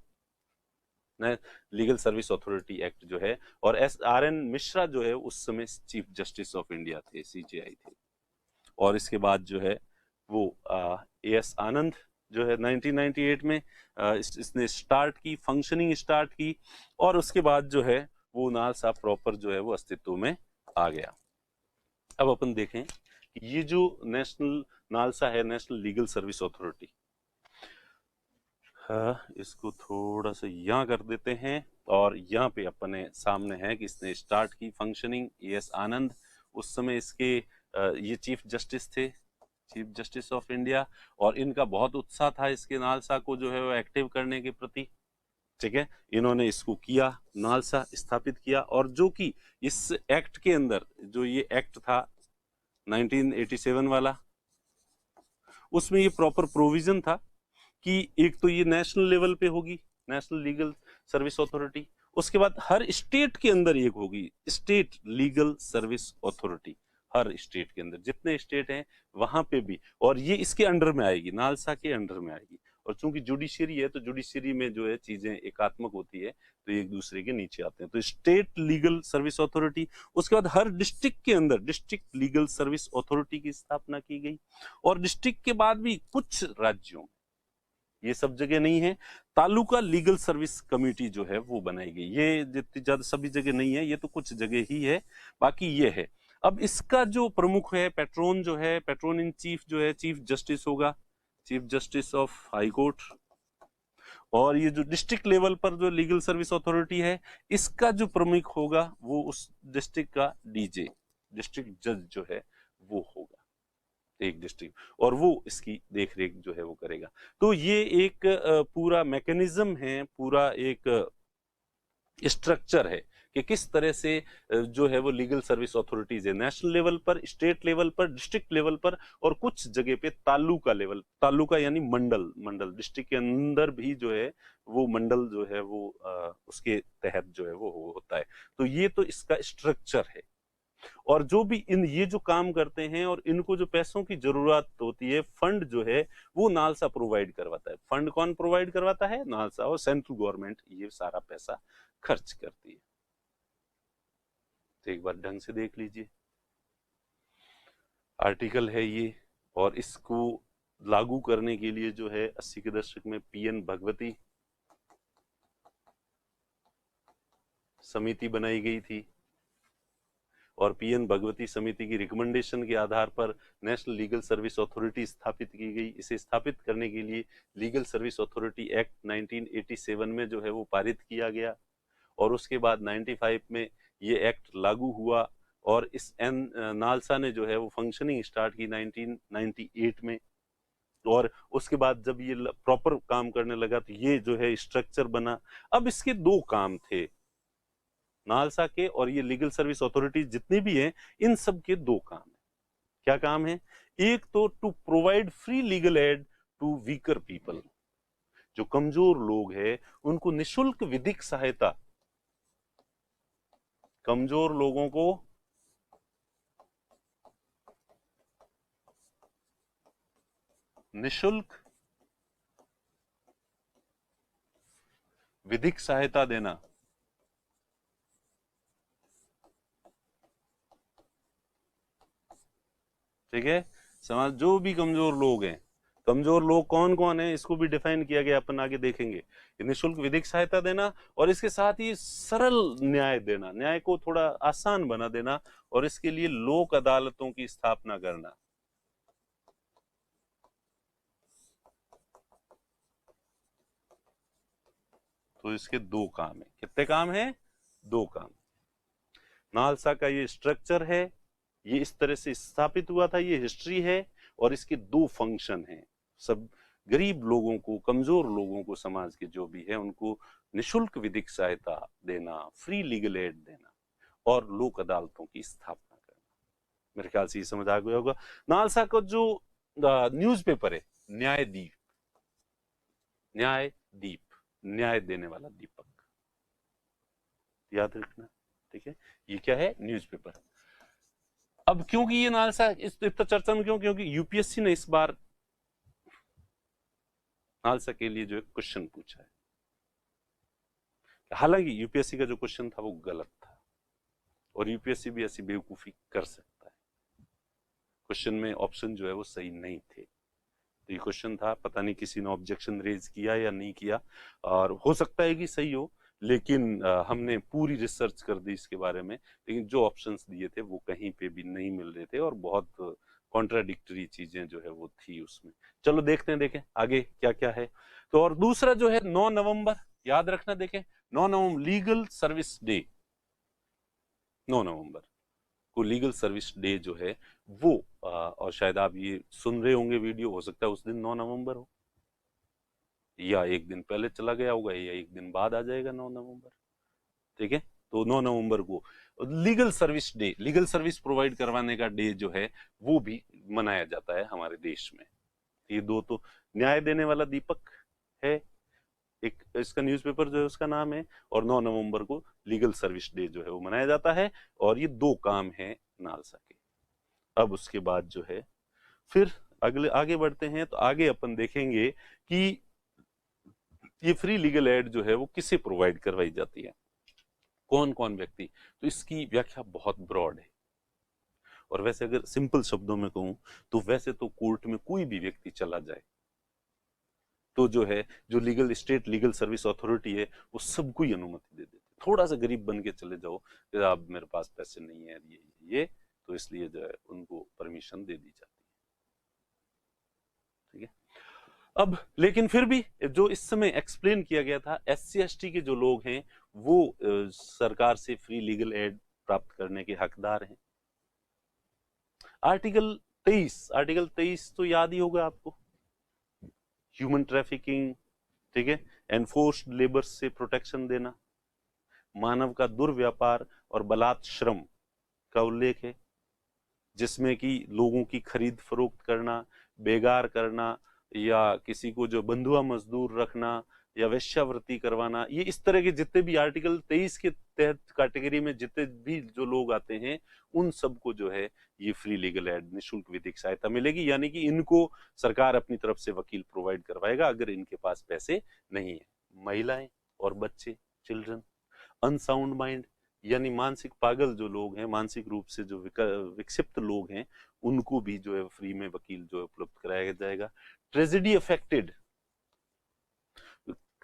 लीगल सर्विस अथॉरिटी एक्ट जो है। और SRN मिश्रा जो है उस समय चीफ जस्टिस ऑफ इंडिया थे, सीजेआई थे। और इसके बाद जो है वो AS आनंद जो है 1998 में इसने स्टार्ट की, फंक्शनिंग स्टार्ट की, और उसके बाद जो है वो नालसा प्रॉपर जो है वो अस्तित्व में आ गया। अब अपन देखें कि ये जो नेशनल नालसा है, नेशनल लीगल सर्विस अथॉरिटी, इसको थोड़ा सा यहाँ कर देते हैं, और यहाँ पे अपने सामने है कि इसने स्टार्ट की फंक्शनिंग AS आनंद। उस समय इसके ये चीफ जस्टिस थे, चीफ जस्टिस ऑफ इंडिया, और इनका बहुत उत्साह था इसके नालसा को जो है वो एक्टिव करने के प्रति। ठीक है, इन्होंने इसको किया, नालसा स्थापित किया, और जो कि इस एक्ट के अंदर जो ये एक्ट था 1987 वाला, उसमें ये प्रॉपर प्रोविजन था कि एक तो ये नेशनल लेवल पे होगी, नेशनल लीगल सर्विस अथॉरिटी, उसके बाद हर स्टेट के अंदर एक होगी स्टेट लीगल सर्विस अथॉरिटी, हर स्टेट के अंदर जितने स्टेट हैं वहां पे भी, और ये इसके अंडर में आएगी, नालसा के अंडर में आएगी। और चूंकि जुडिशरी है तो जुडिशरी में जो है चीजें एकात्मक होती है, तो एक दूसरे के नीचे आते हैं, तो स्टेट लीगल सर्विस अथॉरिटी। उसके बाद हर डिस्ट्रिक्ट के अंदर डिस्ट्रिक्ट लीगल सर्विस अथॉरिटी की स्थापना की गई, और डिस्ट्रिक्ट के बाद भी कुछ राज्यों, ये सब जगह नहीं है, तालुका लीगल सर्विस कमेटी जो है वो बनाई गई। ये जितनी ज्यादा सभी जगह नहीं है, ये तो कुछ जगह ही है, बाकी ये है। अब इसका जो प्रमुख है, पैट्रोन जो है, पैट्रोन इन चीफ जो है चीफ जस्टिस होगा, chief justice of high court. और ये जो डिस्ट्रिक्ट लेवल पर जो लीगल सर्विस अथॉरिटी है, इसका जो प्रमुख होगा वो उस डिस्ट्रिक्ट का डीजे, डिस्ट्रिक्ट जज जो है वो होगा, एक डिस्ट्रिक्ट, और वो इसकी देखरेख जो है वो करेगा। तो ये एक पूरा मैकेनिज्म है, पूरा एक स्ट्रक्चर है कि किस तरह से जो है वो लीगल सर्विस अथॉरिटीज है, नेशनल लेवल पर, स्टेट लेवल पर, डिस्ट्रिक्ट लेवल पर, और कुछ जगह पे तालुका लेवल, तालुका यानी मंडल, मंडल डिस्ट्रिक्ट के अंदर भी जो है वो मंडल जो है वो उसके तहत जो है वो होता है। तो ये तो इसका स्ट्रक्चर है। और जो भी इन ये जो काम करते हैं और इनको जो पैसों की जरूरत होती है, फंड जो है वो नालसा प्रोवाइड करवाता है। फंड कौन प्रोवाइड करवाता है? नालसा, और सेंट्रल गवर्नमेंट ये सारा पैसा खर्च करती है। तो एक बार ढंग से देख लीजिए, आर्टिकल है ये, और इसको लागू करने के लिए जो है 80 के दशक में PN भगवती समिति बनाई गई थी, और PN भगवती समिति की रिकमेंडेशन के आधार पर नेशनल लीगल सर्विस अथॉरिटी स्थापित की गई। इसे स्थापित करने के लिए लीगल सर्विस अथॉरिटी एक्ट 1987 में जो है वो पारित किया गया, और उसके बाद 95 में ये एक्ट लागू हुआ, और इस नालसा ने जो है वो फंक्शनिंग स्टार्ट की 1998 में। और उसके बाद जब ये प्रॉपर काम करने लगा तो ये जो है स्ट्रक्चर बना। अब इसके दो काम थे, नालसा के और ये लीगल सर्विस अथॉरिटी जितनी भी हैं, इन सब के दो काम है। क्या काम है? एक तो to provide free legal aid to weaker people, जो कमजोर लोग हैं उनको निशुल्क विधिक सहायता, कमजोर लोगों को निशुल्क विधिक सहायता देना। ठीक है, समाज जो भी कमजोर लोग हैं, कमजोर लोग कौन कौन है इसको भी डिफाइन किया गया, अपन आगे देखेंगे। निःशुल्क विधिक सहायता देना और इसके साथ ही सरल न्याय देना, न्याय को थोड़ा आसान बना देना, और इसके लिए लोक अदालतों की स्थापना करना। तो इसके दो काम है। कितने काम है? दो काम। नालसा का ये स्ट्रक्चर है, ये इस तरह से स्थापित हुआ था, ये हिस्ट्री है, और इसके दो फंक्शन हैं। सब गरीब लोगों को, कमजोर लोगों को, समाज के जो भी है उनको निशुल्क विधिक सहायता देना, फ्री लीगल एड देना और लोक अदालतों की स्थापना करना। मेरे ख्याल से ये समझ आ गया होगा। नालसा का जो न्यूज़पेपर है न्यायदीप, न्यायदीप, न्याय देने वाला दीपक, याद रखना, ठीक है। ये क्या है? न्यूज़पेपर। अब क्योंकि ये नालसा इस चर्चा में क्यों? क्योंकि यूपीएससी ने इस बार नालसा के लिए जो एक क्वेश्चन पूछा है। हालांकि यूपीएससी का जो क्वेश्चन था वो गलत था, और यूपीएससी भी ऐसी बेवकूफी कर सकता है। क्वेश्चन में ऑप्शन जो है वो सही नहीं थे। तो ये क्वेश्चन था, पता नहीं किसी ने ऑब्जेक्शन रेज किया या नहीं किया, और हो सकता है कि सही हो, लेकिन हमने पूरी रिसर्च कर दी इसके बारे में, लेकिन जो ऑप्शंस दिए थे वो कहीं पे भी नहीं मिल रहे थे, और बहुत कॉन्ट्राडिक्टरी चीजें जो है वो थी उसमें। चलो देखते हैं, देखें आगे क्या क्या है। तो और दूसरा जो है 9 नवंबर, याद रखना, देखें 9 नवंबर लीगल सर्विस डे। 9 नवंबर को लीगल सर्विस डे जो है वो और शायद आप ये सुन रहे होंगे वीडियो, हो सकता है उस दिन 9 नवंबर हो, या एक दिन पहले चला गया होगा, या एक दिन बाद आ जाएगा 9 नवंबर, ठीक है। तो 9 नवंबर को legal service day, legal service provide करवाने का डे जो है वो भी मनाया जाता है हमारे देश में। ये दो तो न्याय देने वाला दीपक है, एक इसका न्यूज़पेपर जो है उसका नाम है, और 9 नवंबर को लीगल सर्विस डे जो है वो मनाया जाता है, और ये दो काम है नालसा के। अब उसके बाद जो है फिर अगले आगे बढ़ते हैं, तो आगे अपन देखेंगे कि ये फ्री लीगल एड जो है वो किसे प्रोवाइड करवाई जाती है, कौन कौन व्यक्ति। तो इसकी व्याख्या बहुत ब्रॉड है, और वैसे अगर सिंपल शब्दों में कहूं तो वैसे तो कोर्ट में कोई भी व्यक्ति चला जाए तो जो है, जो legal state legal service authority है वो सबको ही अनुमति दे देती। थोड़ा सा गरीब बन के चले जाओ कि आप मेरे पास पैसे नहीं है ये तो इसलिए जो है उनको परमिशन दे दी जाती है, ठीक है। अब लेकिन फिर भी जो इस समय एक्सप्लेन किया गया था, SC ST के जो लोग हैं वो सरकार से फ्री लीगल एड प्राप्त करने के हकदार हैं। आर्टिकल 23 तो याद ही होगा आपको, ह्यूमन ट्रैफिकिंग, ठीक है, एनफोर्स्ड लेबर से प्रोटेक्शन देना, मानव का दुर्व्यापार और बलात् श्रम का उल्लेख है, जिसमें कि लोगों की खरीद फरोख्त करना, बेगार करना, या किसी को जो बंधुआ मजदूर रखना, या वेश्यावृत्ति करवाना, ये इस तरह के जितने भी आर्टिकल 23 के तहत कैटेगरी में जितने भी जो लोग आते हैं उन सबको जो है ये फ्री लीगल एड, निःशुल्क विधिक सहायता मिलेगी। यानी कि इनको सरकार अपनी तरफ से वकील प्रोवाइड करवाएगा अगर इनके पास पैसे नहीं है। महिलाएं और बच्चे, चिल्ड्रन, अनसाउंड माइंड यानी मानसिक पागल जो लोग हैं, मानसिक रूप से जो विक्षिप्त लोग हैं, उनको भी जो है फ्री में वकील जो है उपलब्ध कराया जाएगा। ट्रेजेडी अफेक्टेड,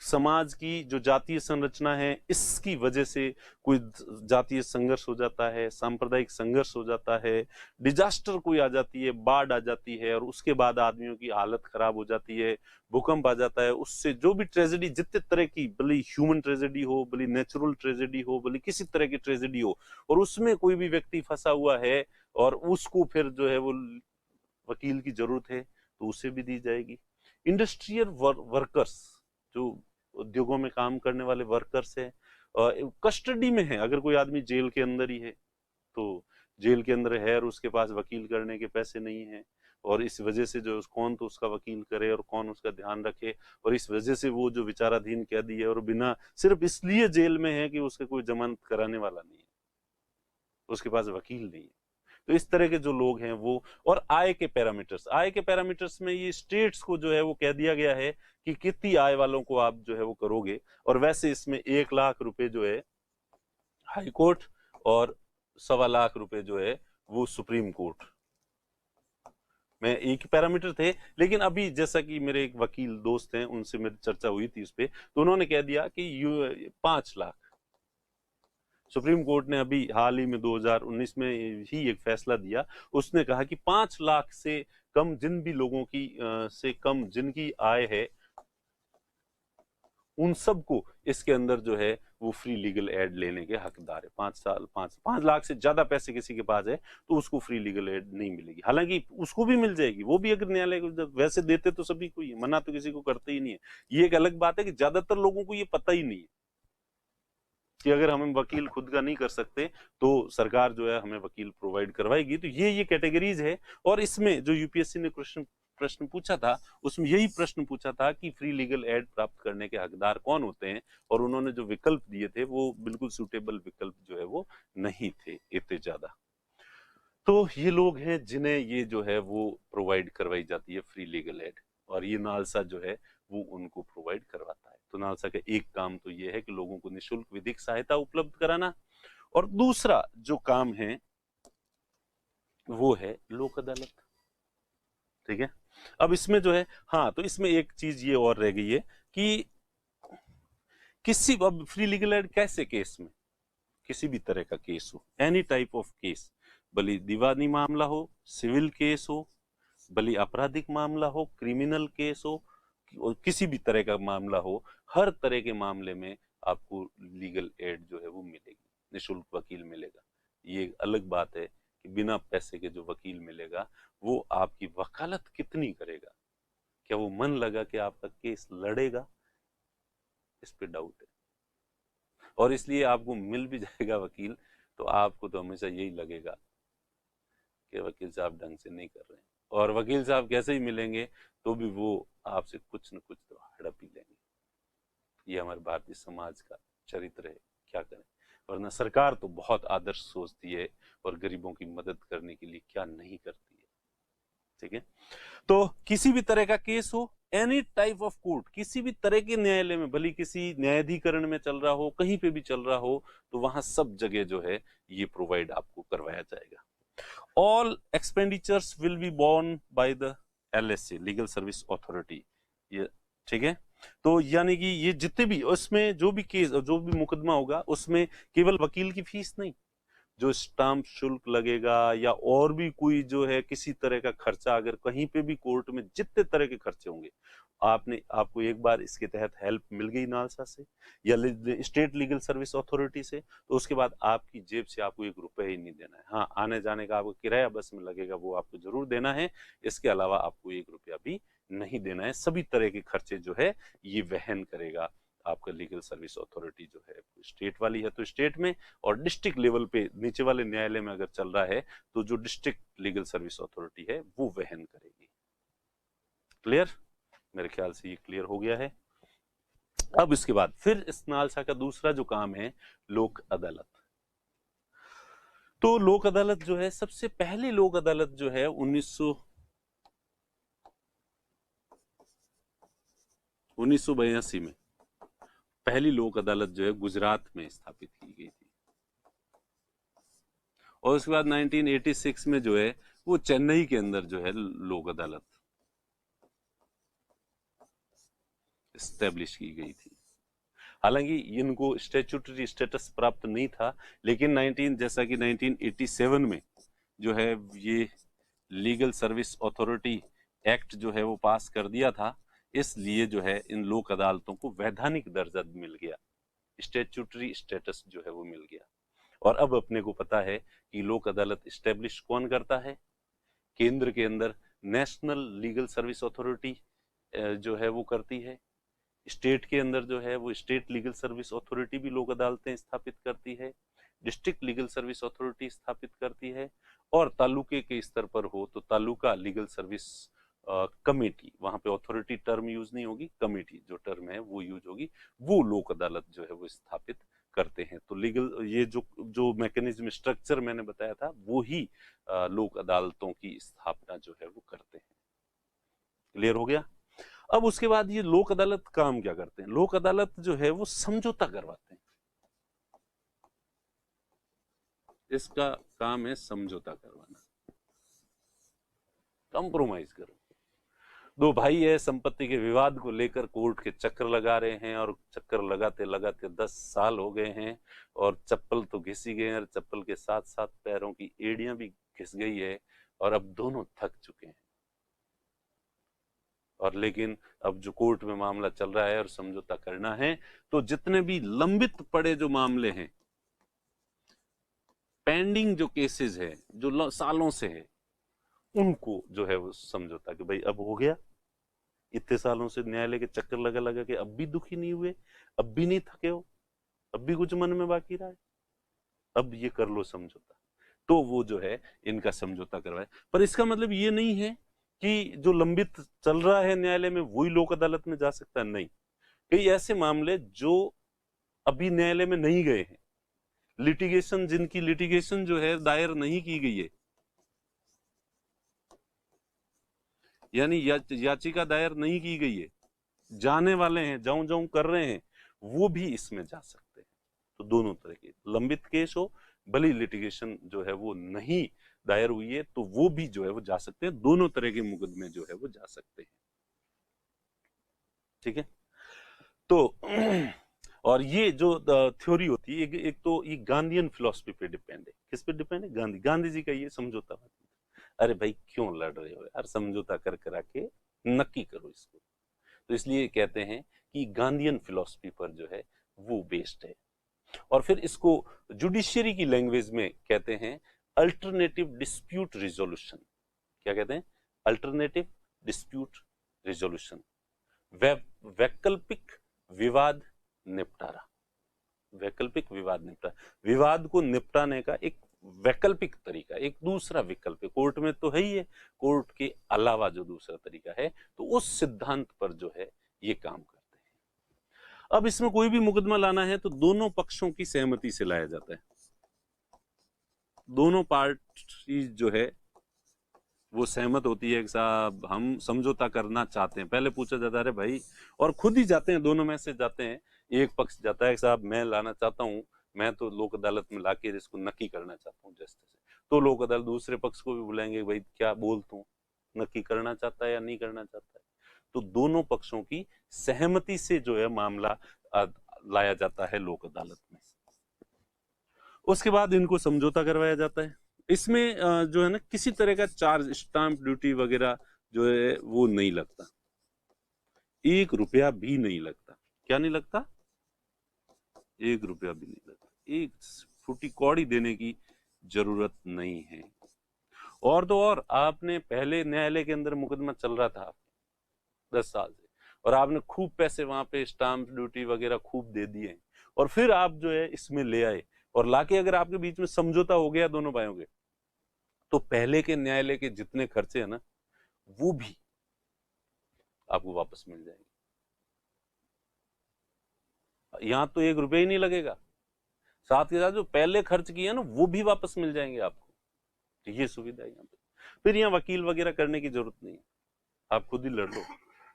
समाज की जो जातीय संरचना है इसकी वजह से कोई जातीय संघर्ष हो जाता है, सांप्रदायिक संघर्ष हो जाता है, डिजास्टर कोई आ जाती है, बाढ़ आ जाती है और उसके बाद आदमियों की हालत खराब हो जाती है, भूकंप आ जाता है, उससे जो भी ट्रेजेडी, जितने तरह की, भले ह्यूमन ट्रेजेडी हो, भले नेचुरल ट्रेजेडी हो, भले किसी तरह की ट्रेजेडी हो, और उसमें कोई भी व्यक्ति फंसा हुआ है और उसको फिर जो है वो वकील की जरूरत है तो उसे भी दी जाएगी। इंडस्ट्रियल वर्कर्स, जो उद्योगों में काम करने वाले वर्कर्स है, कस्टडी में है, अगर कोई आदमी जेल के अंदर ही है तो जेल के अंदर है और उसके पास वकील करने के पैसे नहीं है, और इस वजह से जो कौन तो उसका वकील करे और कौन उसका ध्यान रखे, और इस वजह से वो जो विचाराधीन कैदी है और बिना, सिर्फ इसलिए जेल में है कि उसका कोई जमानत कराने वाला नहीं है, उसके पास वकील नहीं है। तो इस तरह के जो लोग हैं वो, और आय के पैरामीटर्स, आय के पैरामीटर्स में ये स्टेट्स को जो है वो कह दिया गया है कि कितनी आय वालों को आप जो है वो करोगे, और वैसे इसमें 1 लाख रुपए जो है हाई कोर्ट और 1.25 लाख रुपए जो है वो सुप्रीम कोर्ट मैं एक ही पैरामीटर थे। लेकिन अभी जैसा कि मेरे एक वकील दोस्त हैं, उनसे मेरी चर्चा हुई थी उस पे, तो उन्होंने कह दिया कि 5 लाख। सुप्रीम कोर्ट ने अभी हाल ही में 2019 में ही एक फैसला दिया, उसने कहा कि 5 लाख से कम जिन भी लोगों की से कम जिनकी आय है, उन सबको इसके अंदर जो है वो फ्री लीगल एड लेने के हकदार है। 5 लाख से ज्यादा पैसे किसी के पास है तो उसको फ्री लीगल एड नहीं मिलेगी। हालांकि उसको भी मिल जाएगी, वो भी अगर न्यायालय को वैसे देते तो सभी को ही, मना तो किसी को करते ही नहीं है। ये एक अलग बात है कि ज्यादातर लोगों को ये पता ही नहीं है कि अगर हम वकील खुद का नहीं कर सकते तो सरकार जो है हमें वकील प्रोवाइड करवाएगी। तो ये कैटेगरीज है। और इसमें जो यूपीएससी ने प्रश्न पूछा था, उसमें यही प्रश्न पूछा था कि फ्री लीगल एड प्राप्त करने के हकदार कौन होते हैं, और उन्होंने जो विकल्प दिए थे वो बिल्कुल सूटेबल विकल्प जो है वो नहीं थे इतने ज्यादा। तो ये लोग हैं जिन्हें ये जो है वो प्रोवाइड करवाई जाती है फ्री लीगल एड, और ये नालसा जो है वो उनको प्रोवाइड करवाता है। तो नालसा का एक काम तो ये है कि लोगों को निःशुल्क विधिक सहायता उपलब्ध कराना, और दूसरा जो काम है वो है लोक अदालत। ठीक है। अब इसमें जो है, हाँ, तो इसमें एक चीज ये और रह गई है कि किसी, अब फ्री लीगल एड कैसे केस में, किसी भी तरह का केस हो, एनी टाइप ऑफ केस, भले दीवानी मामला हो, सिविल केस हो, भले आपराधिक मामला हो, क्रिमिनल केस हो, और किसी भी तरह का मामला हो, हर तरह के मामले में आपको लीगल एड जो है वो मिलेगी, निःशुल्क वकील मिलेगा। ये एक अलग बात है कि बिना पैसे के जो वकील मिलेगा वो आपकी वकालत कितनी करेगा, क्या वो मन लगा कि आपका केस लड़ेगा, इस पे डाउट है। और इसलिए आपको मिल भी जाएगा वकील तो आपको तो हमेशा यही लगेगा कि वकील साहब ढंग से नहीं कर रहे हैं, और वकील साहब कैसे ही मिलेंगे तो भी वो आपसे कुछ न कुछ तो हड़प ही लेंगे। ये हमारे भारतीय समाज का चरित्र है, क्या करें। वरना सरकार तो बहुत आदर्श सोचती है और गरीबों की मदद करने के लिए क्या नहीं करती है। ठीक है। तो किसी भी तरह का केस हो, एनी टाइप ऑफ कोर्ट, किसी भी तरह के न्यायालय में, भले किसी न्यायाधिकरण में चल रहा हो, कहीं पे भी चल रहा हो, तो वहां सब जगह जो है ये प्रोवाइड आपको करवाया जाएगा। All expenditures will be borne by the LSA, legal service authority. ये ठीक है। तो यानी कि ये जितने भी उसमें जो भी केस, जो भी मुकदमा होगा, उसमें केवल वकील की फीस नहीं, जो स्टाम्प शुल्क लगेगा या और भी कोई जो है किसी तरह का खर्चा, अगर कहीं पे भी कोर्ट में जितने तरह के खर्चे होंगे, आपको एक बार इसके तहत हेल्प मिल गई नालसा से या स्टेट लीगल सर्विस अथॉरिटी से, तो उसके बाद आपकी जेब से आपको 1 रुपया ही नहीं देना है। हाँ, आने जाने का आपको किराया बस में लगेगा, वो आपको जरूर देना है। इसके अलावा आपको 1 रुपया भी नहीं देना है। सभी तरह के खर्चे जो है ये वहन करेगा आपका लीगल सर्विस अथॉरिटी जो है। स्टेट वाली है तो स्टेट में, और डिस्ट्रिक्ट लेवल पे नीचे वाले न्यायालय में अगर चल रहा है तो जो डिस्ट्रिक्ट लीगल सर्विस अथॉरिटी है वो वहन करेगी। क्लियर? मेरे ख्याल से ये क्लियर हो गया है। अब इसके बाद फिर इस नालसा का दूसरा जो काम है लोक अदालत। तो लोक अदालत जो है, सबसे पहली लोक अदालत जो है 1982 में पहली लोक अदालत जो है गुजरात में स्थापित की गई थी, और उसके बाद 1986 में जो है वो चेन्नई के अंदर जो है लोक अदालत स्टैब्लिश की गई थी। हालांकि इनको स्टैट्यूटरी स्टेटस प्राप्त नहीं था, लेकिन जैसा कि 1987 में जो है ये लीगल सर्विस अथॉरिटी एक्ट जो है वो पास कर दिया था, इसलिए जो है इन लोक अदालतों को वैधानिक दर्जा मिल गया, स्टैट्यूटरी स्टेटस जो है वो मिल गया। और अब अपने को पता है कि लोक अदालत स्टैब्लिश कौन करता है। केंद्र के अंदर नेशनल लीगल सर्विस अथॉरिटी जो है वो करती है, स्टेट के अंदर जो है वो स्टेट लीगल सर्विस अथॉरिटी भी लोक अदालतें स्थापित करती है, डिस्ट्रिक्ट लीगल सर्विस अथॉरिटी स्थापित करती है, और तालुके के स्तर पर हो तो तालुका लीगल सर्विस कमेटी, वहां पे अथॉरिटी टर्म यूज नहीं होगी, कमेटी जो टर्म है वो यूज होगी, वो लोक अदालत जो है वो स्थापित करते हैं। तो लीगल ये जो जो मैकेनिज्म स्ट्रक्चर मैंने बताया था वो ही लोक अदालतों की स्थापना जो है वो करते हैं। क्लियर हो गया? अब उसके बाद ये लोक अदालत काम क्या करते हैं? लोक अदालत जो है वो समझौता करवाते हैं। इसका काम है समझौता करवाना। कंप्रोमाइज करो। दो भाई है, संपत्ति के विवाद को लेकर कोर्ट के चक्कर लगा रहे हैं, और चक्कर लगाते लगाते 10 साल हो गए हैं, और चप्पल तो घिस ही गए हैं, और चप्पल के साथ साथ पैरों की एड़ियां भी घिस गई है, और अब दोनों थक चुके हैं। और लेकिन अब जो कोर्ट में मामला चल रहा है और समझौता करना है, तो जितने भी लंबित पड़े जो मामले हैं, पेंडिंग जो केसेस है, जो सालों से है, उनको जो है वो समझौता कि भाई अब हो गया, इतने सालों से न्यायालय के चक्कर लगा लगा के अब भी दुखी नहीं हुए, अब भी नहीं थके हो, अब भी कुछ मन में बाकी रहा है, अब ये कर लो समझौता। तो वो जो है इनका समझौता करवाए। पर इसका मतलब ये नहीं है कि जो लंबित चल रहा है न्यायालय में वही लोक अदालत में जा सकता है, नहीं। कई ऐसे मामले जो अभी न्यायालय में नहीं गए हैं, लिटिगेशन, जिनकी लिटिगेशन जो है दायर नहीं की गई है, यानी याचिका दायर नहीं की गई है, जाने वाले हैं, जाऊं जाऊं कर रहे हैं, वो भी इसमें जा सकते हैं। तो दोनों तरह के लंबित केस हो, भले लिटिगेशन जो है वो नहीं दायर हुई है, तो वो भी जो है वो जा सकते हैं। दोनों तरह के मुकदमे जो है वो जा सकते हैं। ठीक है। तो और ये जो थ्योरी होती है, एक तो ये गांधीयन फिलॉसफी पे डिपेंड है। किस पे डिपेंड है? गांधी जी का ये समझौता। अरे भाई क्यों लड़ रहे हो यार, समझौता कर करा के नक्की करो इसको। तो इसलिए कहते हैं कि गांधीयन फिलॉसफी पर जो है वो बेस्ड है। और फिर इसको जुडिशियरी की लैंग्वेज में कहते हैं अल्टरनेटिव डिस्प्यूट रिजोल्यूशन। क्या कहते हैं? अल्टरनेटिव डिस्प्यूट रिजोल्यूशन, वैकल्पिक विवाद निपटारा। वैकल्पिक विवाद निपटारा, विवाद को निपटाने का एक वैकल्पिक तरीका, एक दूसरा विकल्प है। कोर्ट में तो है ही है, कोर्ट के अलावा जो दूसरा तरीका है, तो उस सिद्धांत पर जो है ये काम करते हैं। अब इसमें कोई भी मुकदमा लाना है तो दोनों पक्षों की सहमति से लाया जाता है। दोनों पार्टी जो है वो सहमत होती है कि साहब हम समझौता करना चाहते हैं। पहले पूछा जाता है भाई, और खुद ही जाते हैं, दोनों में से जाते हैं। एक पक्ष जाता है कि साहब मैं लाना चाहता हूं, मैं तो लोक अदालत में लाके इसको नक्की करना चाहता हूं जस्टिस से। तो लोक अदालत दूसरे पक्ष को भी बुलाएंगे, भाई क्या बोल तू, नक्की करना चाहता है या नहीं करना चाहता है। तो दोनों पक्षों की सहमति से जो है मामला लाया जाता है लोक अदालत में। उसके बाद इनको समझौता करवाया जाता है। इसमें जो है ना, किसी तरह का चार्ज, स्टाम्प ड्यूटी वगैरह जो है वो नहीं लगता, 1 रुपया भी नहीं लगता। क्या नहीं लगता? 1 रुपया भी नहीं लगता। एक फुटी कौड़ी देने की जरूरत नहीं है। और तो और, आपने पहले न्यायालय के अंदर मुकदमा चल रहा था 10 साल से, और आपने खूब पैसे वहां पे स्टाम्प ड्यूटी वगैरह खूब दे दिए, और फिर आप जो है इसमें ले आए, और लाके अगर आपके बीच में समझौता हो गया दोनों भाइयों के, तो पहले के न्यायालय के जितने खर्चे हैं ना, वो भी आपको वापस मिल जाएंगे। यहां तो 1 रुपया ही नहीं लगेगा, साथ के साथ जो पहले खर्च किए ना वो भी वापस मिल जाएंगे आपको। तो ये सुविधा है यहाँ पे। फिर यहाँ वकील वगैरह करने की जरूरत नहीं है, आप खुद ही लड़ लो।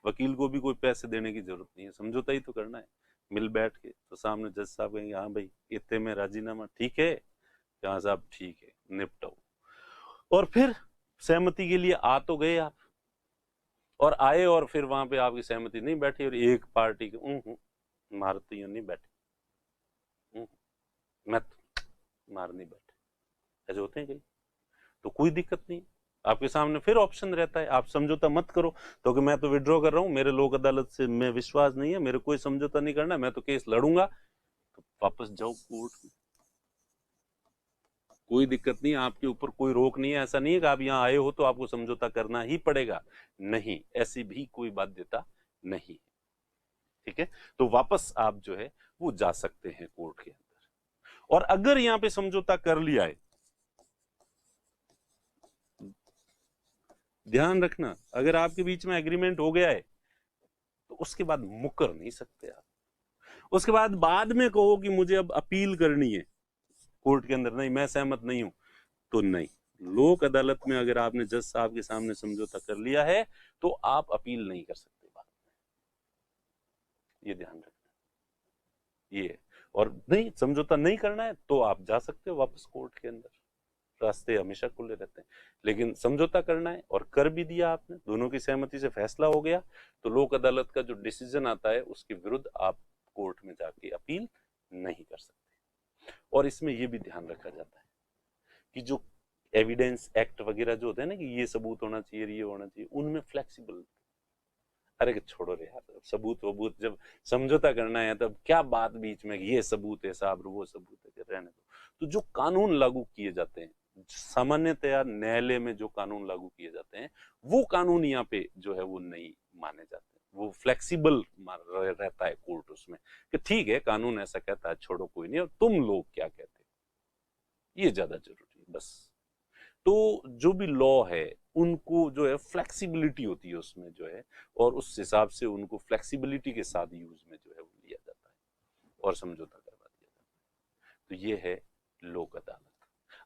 वकील को भी कोई पैसे देने की जरूरत नहीं है, समझौता ही तो करना है। मिल बैठ के, तो सामने जज साहब कहेंगे हाँ भाई इतने में राजीनामा ठीक है, हाँ साहब ठीक है, निपटाओ। और फिर सहमति के लिए आ तो गए आप, और आए, और फिर वहां पे आपकी सहमति नहीं बैठी, और एक पार्टी के मार तो ये नहीं बैठे, मैं तो मार नहीं बैठे, ऐसे होते हैं कहीं। तो कोई दिक्कत नहीं, आपके सामने फिर ऑप्शन रहता है, आप समझौता मत करो तो कि मैं तो विड्रॉ कर रहा हूं, मेरे लोक अदालत से मैं विश्वास नहीं है, मेरे कोई समझौता नहीं करना, मैं तो केस लड़ूंगा, तो वापस जाओ कोर्ट में, कोई दिक्कत नहीं, आपके ऊपर कोई रोक नहीं है। ऐसा नहीं है कि आप यहाँ आए हो तो आपको समझौता करना ही पड़ेगा, नहीं, ऐसी भी कोई बाध्यता नहीं। ठीक है, तो वापस आप जो है वो जा सकते हैं कोर्ट के अंदर। और अगर यहाँ पे समझौता कर लिया है, ध्यान रखना, अगर आपके बीच में एग्रीमेंट हो गया है तो उसके बाद मुकर नहीं सकते आप। उसके बाद में कहो कि मुझे अब अपील करनी है कोर्ट के अंदर, नहीं मैं सहमत नहीं हूं, तो नहीं। लोक अदालत में अगर आपने जज साहब के सामने समझौता कर लिया है तो आप अपील नहीं कर सकते बाद में, ये ध्यान रखना। ये, और नहीं समझौता नहीं करना है तो आप जा सकते हो वापस कोर्ट के अंदर। रास्ते हमेशा खुले रहते हैं, लेकिन समझौता करना है और कर भी दिया आपने, दोनों की सहमति से फैसला हो गया, तो लोक अदालत का जो डिसीजन आता है उसके विरुद्ध आप कोर्ट में जाके अपील नहीं कर सकते। और इसमें यह भी ध्यान रखा जाता है कि जो एविडेंस एक्ट वगैरह जो होते हैं ना कि ये सबूत होना चाहिए, ये होना चाहिए, उनमें फ्लेक्सिबल, अरे छोड़ो रे यार, सबूत वबूत जब समझौता करना है तब क्या बात बीच में ये सबूत है साहब वो सबूत है, रहने दो। तो जो कानून लागू किए जाते हैं सामान्यतया न्यायालय में, जो कानून लागू किए जाते हैं वो कानून यहाँ पे जो है वो नहीं माने जाते, वो फ्लेक्सिबल रहता है कोर्ट उसमें कि ठीक है कानून ऐसा कहता है, छोड़ो कोई नहीं, और तुम लोग क्या कहते हो, ये ज्यादा जरूरी है बस। तो जो भी लॉ है उनको जो है फ्लेक्सिबिलिटी होती है उसमें जो है, और उस हिसाब से उनको फ्लेक्सिबिलिटी के साथ यूज में जो है वो लिया जाता है और समझौता करवा दिया जाता है। तो ये है लोक अदालत।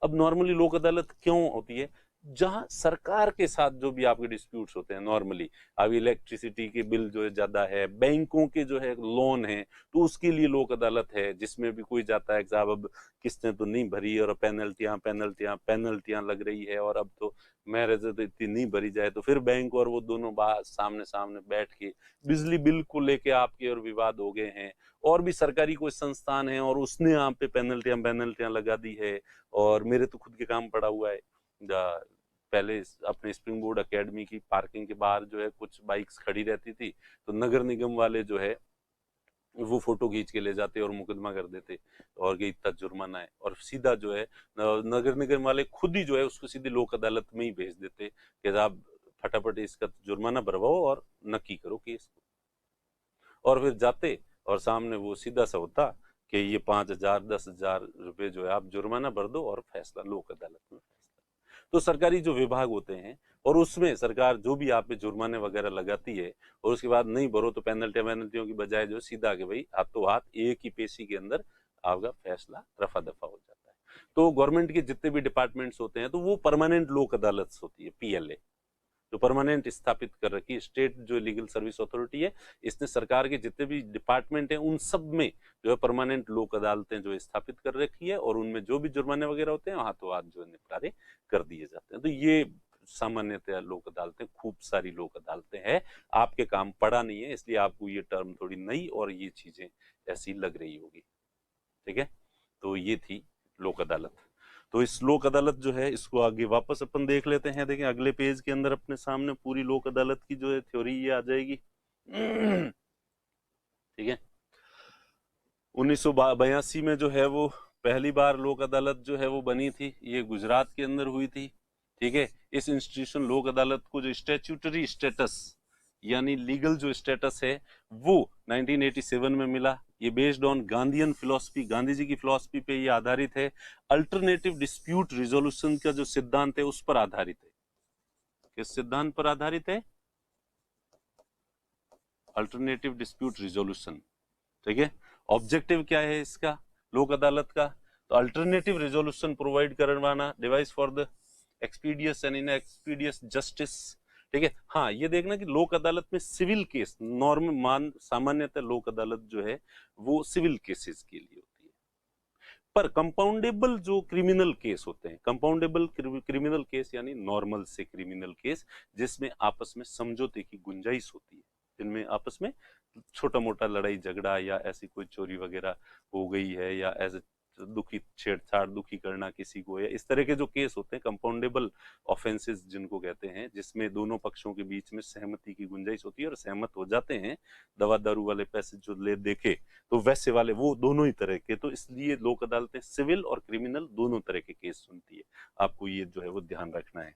अब नॉर्मली लोक अदालत क्यों होती है? जहां सरकार के साथ जो भी आपके डिस्प्यूट्स होते हैं नॉर्मली, अभी इलेक्ट्रिसिटी के बिल जो है ज्यादा है, बैंकों के जो है लोन है, तो उसके लिए लोक अदालत है, जिसमें भी कोई जाता है कि साहब अब किस्तें तो नहीं भरी और पेनल्टियां पेनल्टियां पेनल्टियां लग रही है, और अब तो मेरे से तो इतनी नहीं भरी जाए, तो फिर बैंक और वो दोनों बात सामने सामने बैठ के बिजली बिल को लेके आपके और विवाद हो गए हैं, और भी सरकारी कोई संस्थान है और उसने आप पे पेनल्टियां पेनल्टियां लगा दी है। और मेरे तो खुद के काम पड़ा हुआ है, पहले अपने स्प्रिंग बोर्ड एकेडमी की पार्किंग के बाहर जो है कुछ बाइक्स खड़ी रहती थी, तो नगर निगम वाले जो है वो फोटो खींच के ले जाते और मुकदमा कर देते और कि इतना जुर्माना है, और सीधा जो है नगर निगम वाले खुद ही जो है उसको सीधे लोक अदालत में ही भेज देते कि आप फटाफट इसका जुर्माना भरवाओ और नक्की करो केस को, और फिर जाते और सामने वो सीधा सा होता कि ये 5,000 10,000 रुपए जो है आप जुर्माना भर दो और फैसला लोक अदालत में फैसला। तो सरकारी जो विभाग होते हैं और उसमें सरकार जो भी आप पे जुर्माने वगैरह लगाती है और उसके बाद नहीं भरो तो पेनल्टियों की बजाय जो सीधा के भाई हाथों हाथ एक ही पेशी के अंदर आपका फैसला रफा दफा हो जाता है। तो गवर्नमेंट के जितने भी डिपार्टमेंट्स होते हैं तो वो परमानेंट लोक अदालत होती है, PLA जो परमानेंट स्थापित कर रखी है। स्टेट जो लीगल सर्विस अथॉरिटी है, इसने सरकार के जितने भी डिपार्टमेंट हैं उन सब में जो है परमानेंट लोक अदालतें जो स्थापित कर रखी है, और उनमें जो भी जुर्माने वगैरह होते हैं हाथों हाथ जो निपटारे कर दिए जाते हैं। तो ये सामान्यतः लोक अदालतें, खूब सारी लोक अदालतें हैं, आपके काम पड़ा नहीं है इसलिए आपको ये टर्म थोड़ी नई और ये चीजें ऐसी लग रही होगी। ठीक है, तो ये थी लोक अदालत। तो इस लोक अदालत जो है इसको आगे वापस अपन देख लेते हैं। देखें अगले पेज के अंदर अपने सामने पूरी लोक अदालत की जो है थ्योरी ये आ जाएगी। ठीक है, 1982 में जो है वो पहली बार लोक अदालत जो है वो बनी थी, ये गुजरात के अंदर हुई थी। ठीक है, इस इंस्टीट्यूशन लोक अदालत को जो स्टैट्यूटरी स्टेटस यानी लीगल जो स्टेटस है वो 1987 में मिला। ये based on Gandhian philosophy, Gandhi ji की फिलॉसफी पे ये आधारित है। अल्टरनेटिव डिस्प्यूट रिजोल्यूशन का जो सिद्धांत है उस पर आधारित है। किस सिद्धांत पर आधारित है? Alternative dispute resolution. ठीक है, ऑब्जेक्टिव क्या है इसका लोक अदालत का? तो अल्टरनेटिव रिजोल्यूशन प्रोवाइड करवाना, device for the expeditious and inexpeditious justice. ठीक है, हाँ ये देखना कि लोक अदालत में सिविल केस नॉर्म सामान्यतः लोक अदालत जो है वो सिविल केसेस के लिए होती है, पर कंपाउंडेबल जो क्रिमिनल केस होते हैं, कंपाउंडेबल क्रिमिनल केस यानी नॉर्मल से क्रिमिनल केस जिसमें आपस में समझौते की गुंजाइश होती है, जिनमें आपस में छोटा मोटा लड़ाई झगड़ा या ऐसी कोई चोरी वगैरह हो गई है या ऐसे दुखी छेड़छाड़ दुखी करना किसी को, या इस तरह के जो केस होते हैं कंपाउंडेबल ऑफेंसेस जिनको कहते हैं, जिसमें दोनों पक्षों के बीच में सहमति की गुंजाइश होती है और सहमत हो जाते हैं, दवा दारू वाले पैसे जो ले देखे तो वैसे वाले वो दोनों ही तरह के। तो इसलिए लोक अदालतें सिविल और क्रिमिनल दोनों तरह के केस सुनती है, आपको ये जो है वो ध्यान रखना है।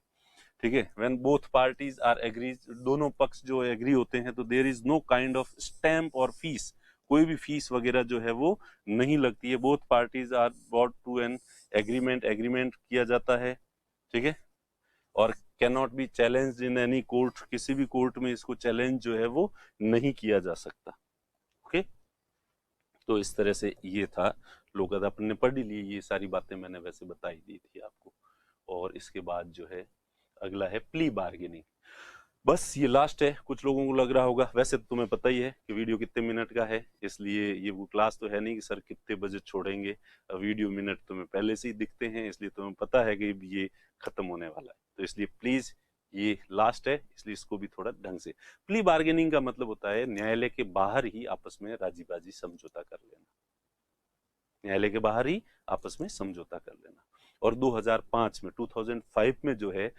ठीक है, when both parties are agree, दोनों पक्ष जो एग्री होते हैं तो there is no kind of stamp और फीस, कोई भी फीस वगैरह जो है वो नहीं लगती है। Both parties are brought to an agreement, agreement किया जाता है। ठीक है, और can not be challenged in any court, किसी भी कोर्ट में इसको चैलेंज जो है वो नहीं किया जा सकता। ओके, तो इस तरह से ये था लोक अदालत, अपने पढ़ ली ये सारी बातें मैंने वैसे बताई दी थी आपको। और इसके बाद जो है अगला है प्ली बार्गेनिंग। बस ये लास्ट है। कुछ लोगों को लग रहा होगा, वैसे तो तुम्हें पता ही है कि वीडियो कितने मिनट का है, इसलिए ये वो क्लास तो है नहीं कि सर कितने बजे छोड़ेंगे। वीडियो मिनट तुम्हें पहले से ही दिखते हैं, इसलिए तुम्हें पता है कि ये खत्म होने वाला है। तो इसलिए प्लीज ये लास्ट है, इसलिए इसको भी थोड़ा ढंग से। प्ली बार्गेनिंग का मतलब होता है न्यायालय के बाहर ही आपस में राजी बाजी समझौता कर लेना, न्यायालय के बाहर ही आपस में समझौता कर लेना। और 2005 में 2005 में जो है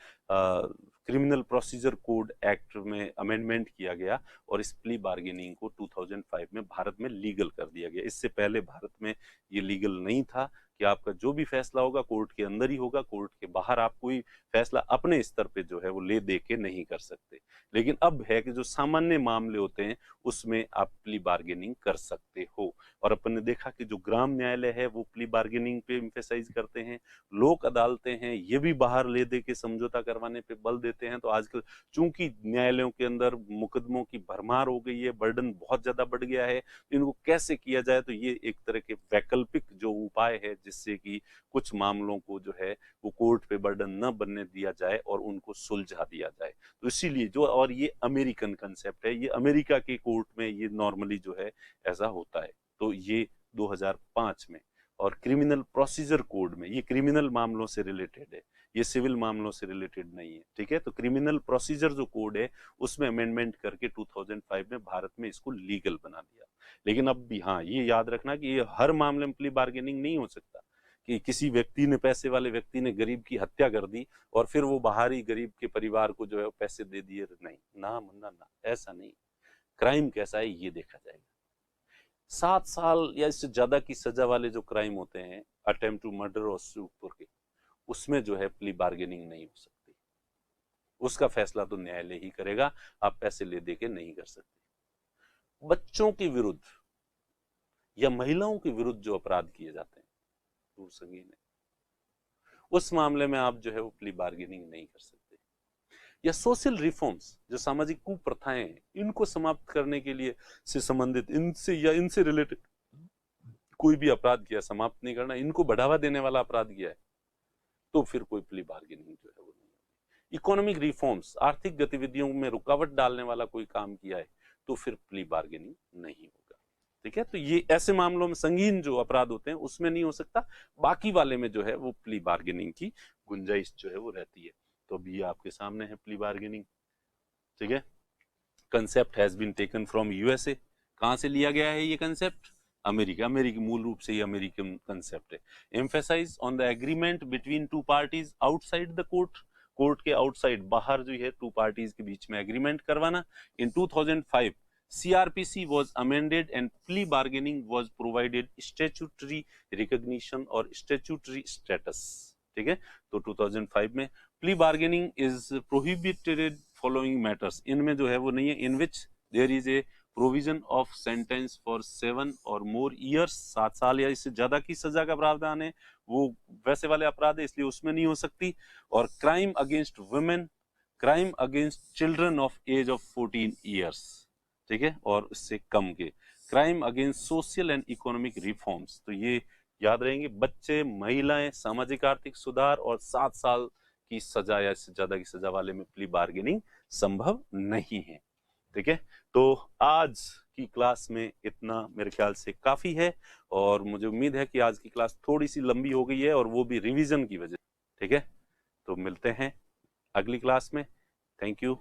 क्रिमिनल प्रोसीजर कोड एक्ट में अमेंडमेंट किया गया और इस प्ली बार्गेनिंग को 2005 में भारत में लीगल कर दिया गया। इससे पहले भारत में ये लीगल नहीं था कि आपका जो भी फैसला होगा कोर्ट के अंदर ही होगा, कोर्ट के बाहर आप कोई फैसला अपने स्तर पे जो है वो ले दे के नहीं कर सकते। लेकिन अब है कि जो सामान्य मामले होते हैं उसमें आप प्ली बार्गेनिंग कर सकते हो। और अपन ने देखा कि जो ग्राम न्यायालय है वो प्ली बार्गेनिंग पे एम्फेसाइज करते हैं, लोक अदालतें हैं ये भी बाहर ले दे के समझौता करवाने पे बल देते हैं। तो आजकल चूंकि न्यायालयों के अंदर मुकदमों की भरमार हो गई है, बर्डन बहुत ज्यादा बढ़ गया है, तो इनको कैसे किया जाए, तो ये एक तरह के वैकल्पिक जो उपाय है जिससे कि कुछ मामलों को जो है वो कोर्ट पे बर्डन न बनने दिया जाए और उनको सुलझा दिया जाए। तो इसीलिए जो, और ये अमेरिकन कंसेप्ट है, ये अमेरिका के कोर्ट में ये नॉर्मली जो है ऐसा होता है। तो ये 2005 में। और क्रिमिनल प्रोसीजर कोड में, ये क्रिमिनल मामलों से रिलेटेड है, ये सिविल मामलों से रिलेटेड नहीं है, ठीक है। तो क्रिमिनल प्रोसीजर जो कोड है उसमें अमेंडमेंट करके 2005 में भारत में इसको लीगल बना दिया। लेकिन अब भी हाँ ये याद रखना कि ये हर मामले में प्ली बार्गेनिंग नहीं हो सकता कि किसी व्यक्ति ने, पैसे वाले व्यक्ति ने गरीब की हत्या कर दी और फिर वो बाहरी गरीब के परिवार को जो है पैसे दे दिए, नहीं, ना मुन्ना ना, ऐसा नहीं। क्राइम कैसा है ये देखा जाएगा। 7 साल या इससे ज्यादा की सजा वाले जो क्राइम होते हैं, अटेम्प्ट टू मर्डर और उससे ऊपर के, उसमें जो है प्ली बार्गेनिंग नहीं हो सकती, उसका फैसला तो न्यायालय ही करेगा, आप पैसे ले दे के नहीं कर सकते। बच्चों के विरुद्ध या महिलाओं के विरुद्ध जो अपराध किए जाते हैं वो संगीन है, उस मामले में आप जो है वो प्ली बार्गेनिंग नहीं कर सकते। या सोशल रिफॉर्म्स, जो सामाजिक कुप्रथाएं हैं, इनको समाप्त करने के लिए से संबंधित, इनसे या इनसे रिलेटेड कोई भी अपराध किया, समाप्त नहीं करना, इनको बढ़ावा देने वाला अपराध किया है, तो फिर कोई प्ली बार्गेनिंग जो है वो नहीं होगी। इकोनॉमिक रिफॉर्म्स, आर्थिक गतिविधियों में रुकावट डालने वाला कोई काम किया है, तो फिर प्ली बार्गेनिंग नहीं होगा, ठीक है। तो ये ऐसे मामलों में, संगीन जो अपराध होते हैं उसमें नहीं हो सकता, बाकी वाले में जो है वो प्ली बार्गेनिंग की गुंजाइश जो है वो रहती है। तो अभी आपके सामने है प्ली बार्गेनिंग, ठीक है। Concept has been taken from USA. कहां से लिया गया है ये कंसेप्ट? अमेरिका। अमेरिकी, मूल रूप से ये अमेरिकन कंसेप्ट है। Emphasise on the agreement between two parties outside the court, court के आउटसाइड, बाहर जो है टू पार्टीज के बीच में एग्रीमेंट करवाना। इन 2005 CRPC was amended and plea bargaining was provided statutory recognition और statutory status, ठीक है। तो 2005 में plea bargaining is prohibited following matters, इनमें जो है वो नहीं है, in which there is a provision of sentence for 7 और मोर ईयर्स, 7 साल या इससे ज्यादा की सजा का प्रावधान है, वो वैसे वाले अपराध है इसलिए उसमें नहीं हो सकती। और crime against women, crime against children of age of 14 years, ठीक है, और इससे कम के, crime against social and economic reforms, तो ये याद रहेंगे, बच्चे, महिलाएं, सामाजिक आर्थिक सुधार, और 7 साल की सजा या इससे ज्यादा की सजा वाले में प्ली बार्गेनिंग संभव नहीं है, ठीक है। तो आज की क्लास में इतना मेरे ख्याल से काफी है, और मुझे उम्मीद है कि आज की क्लास थोड़ी सी लंबी हो गई है, और वो भी रिवीजन की वजह, ठीक है। तो मिलते हैं अगली क्लास में। Thank you.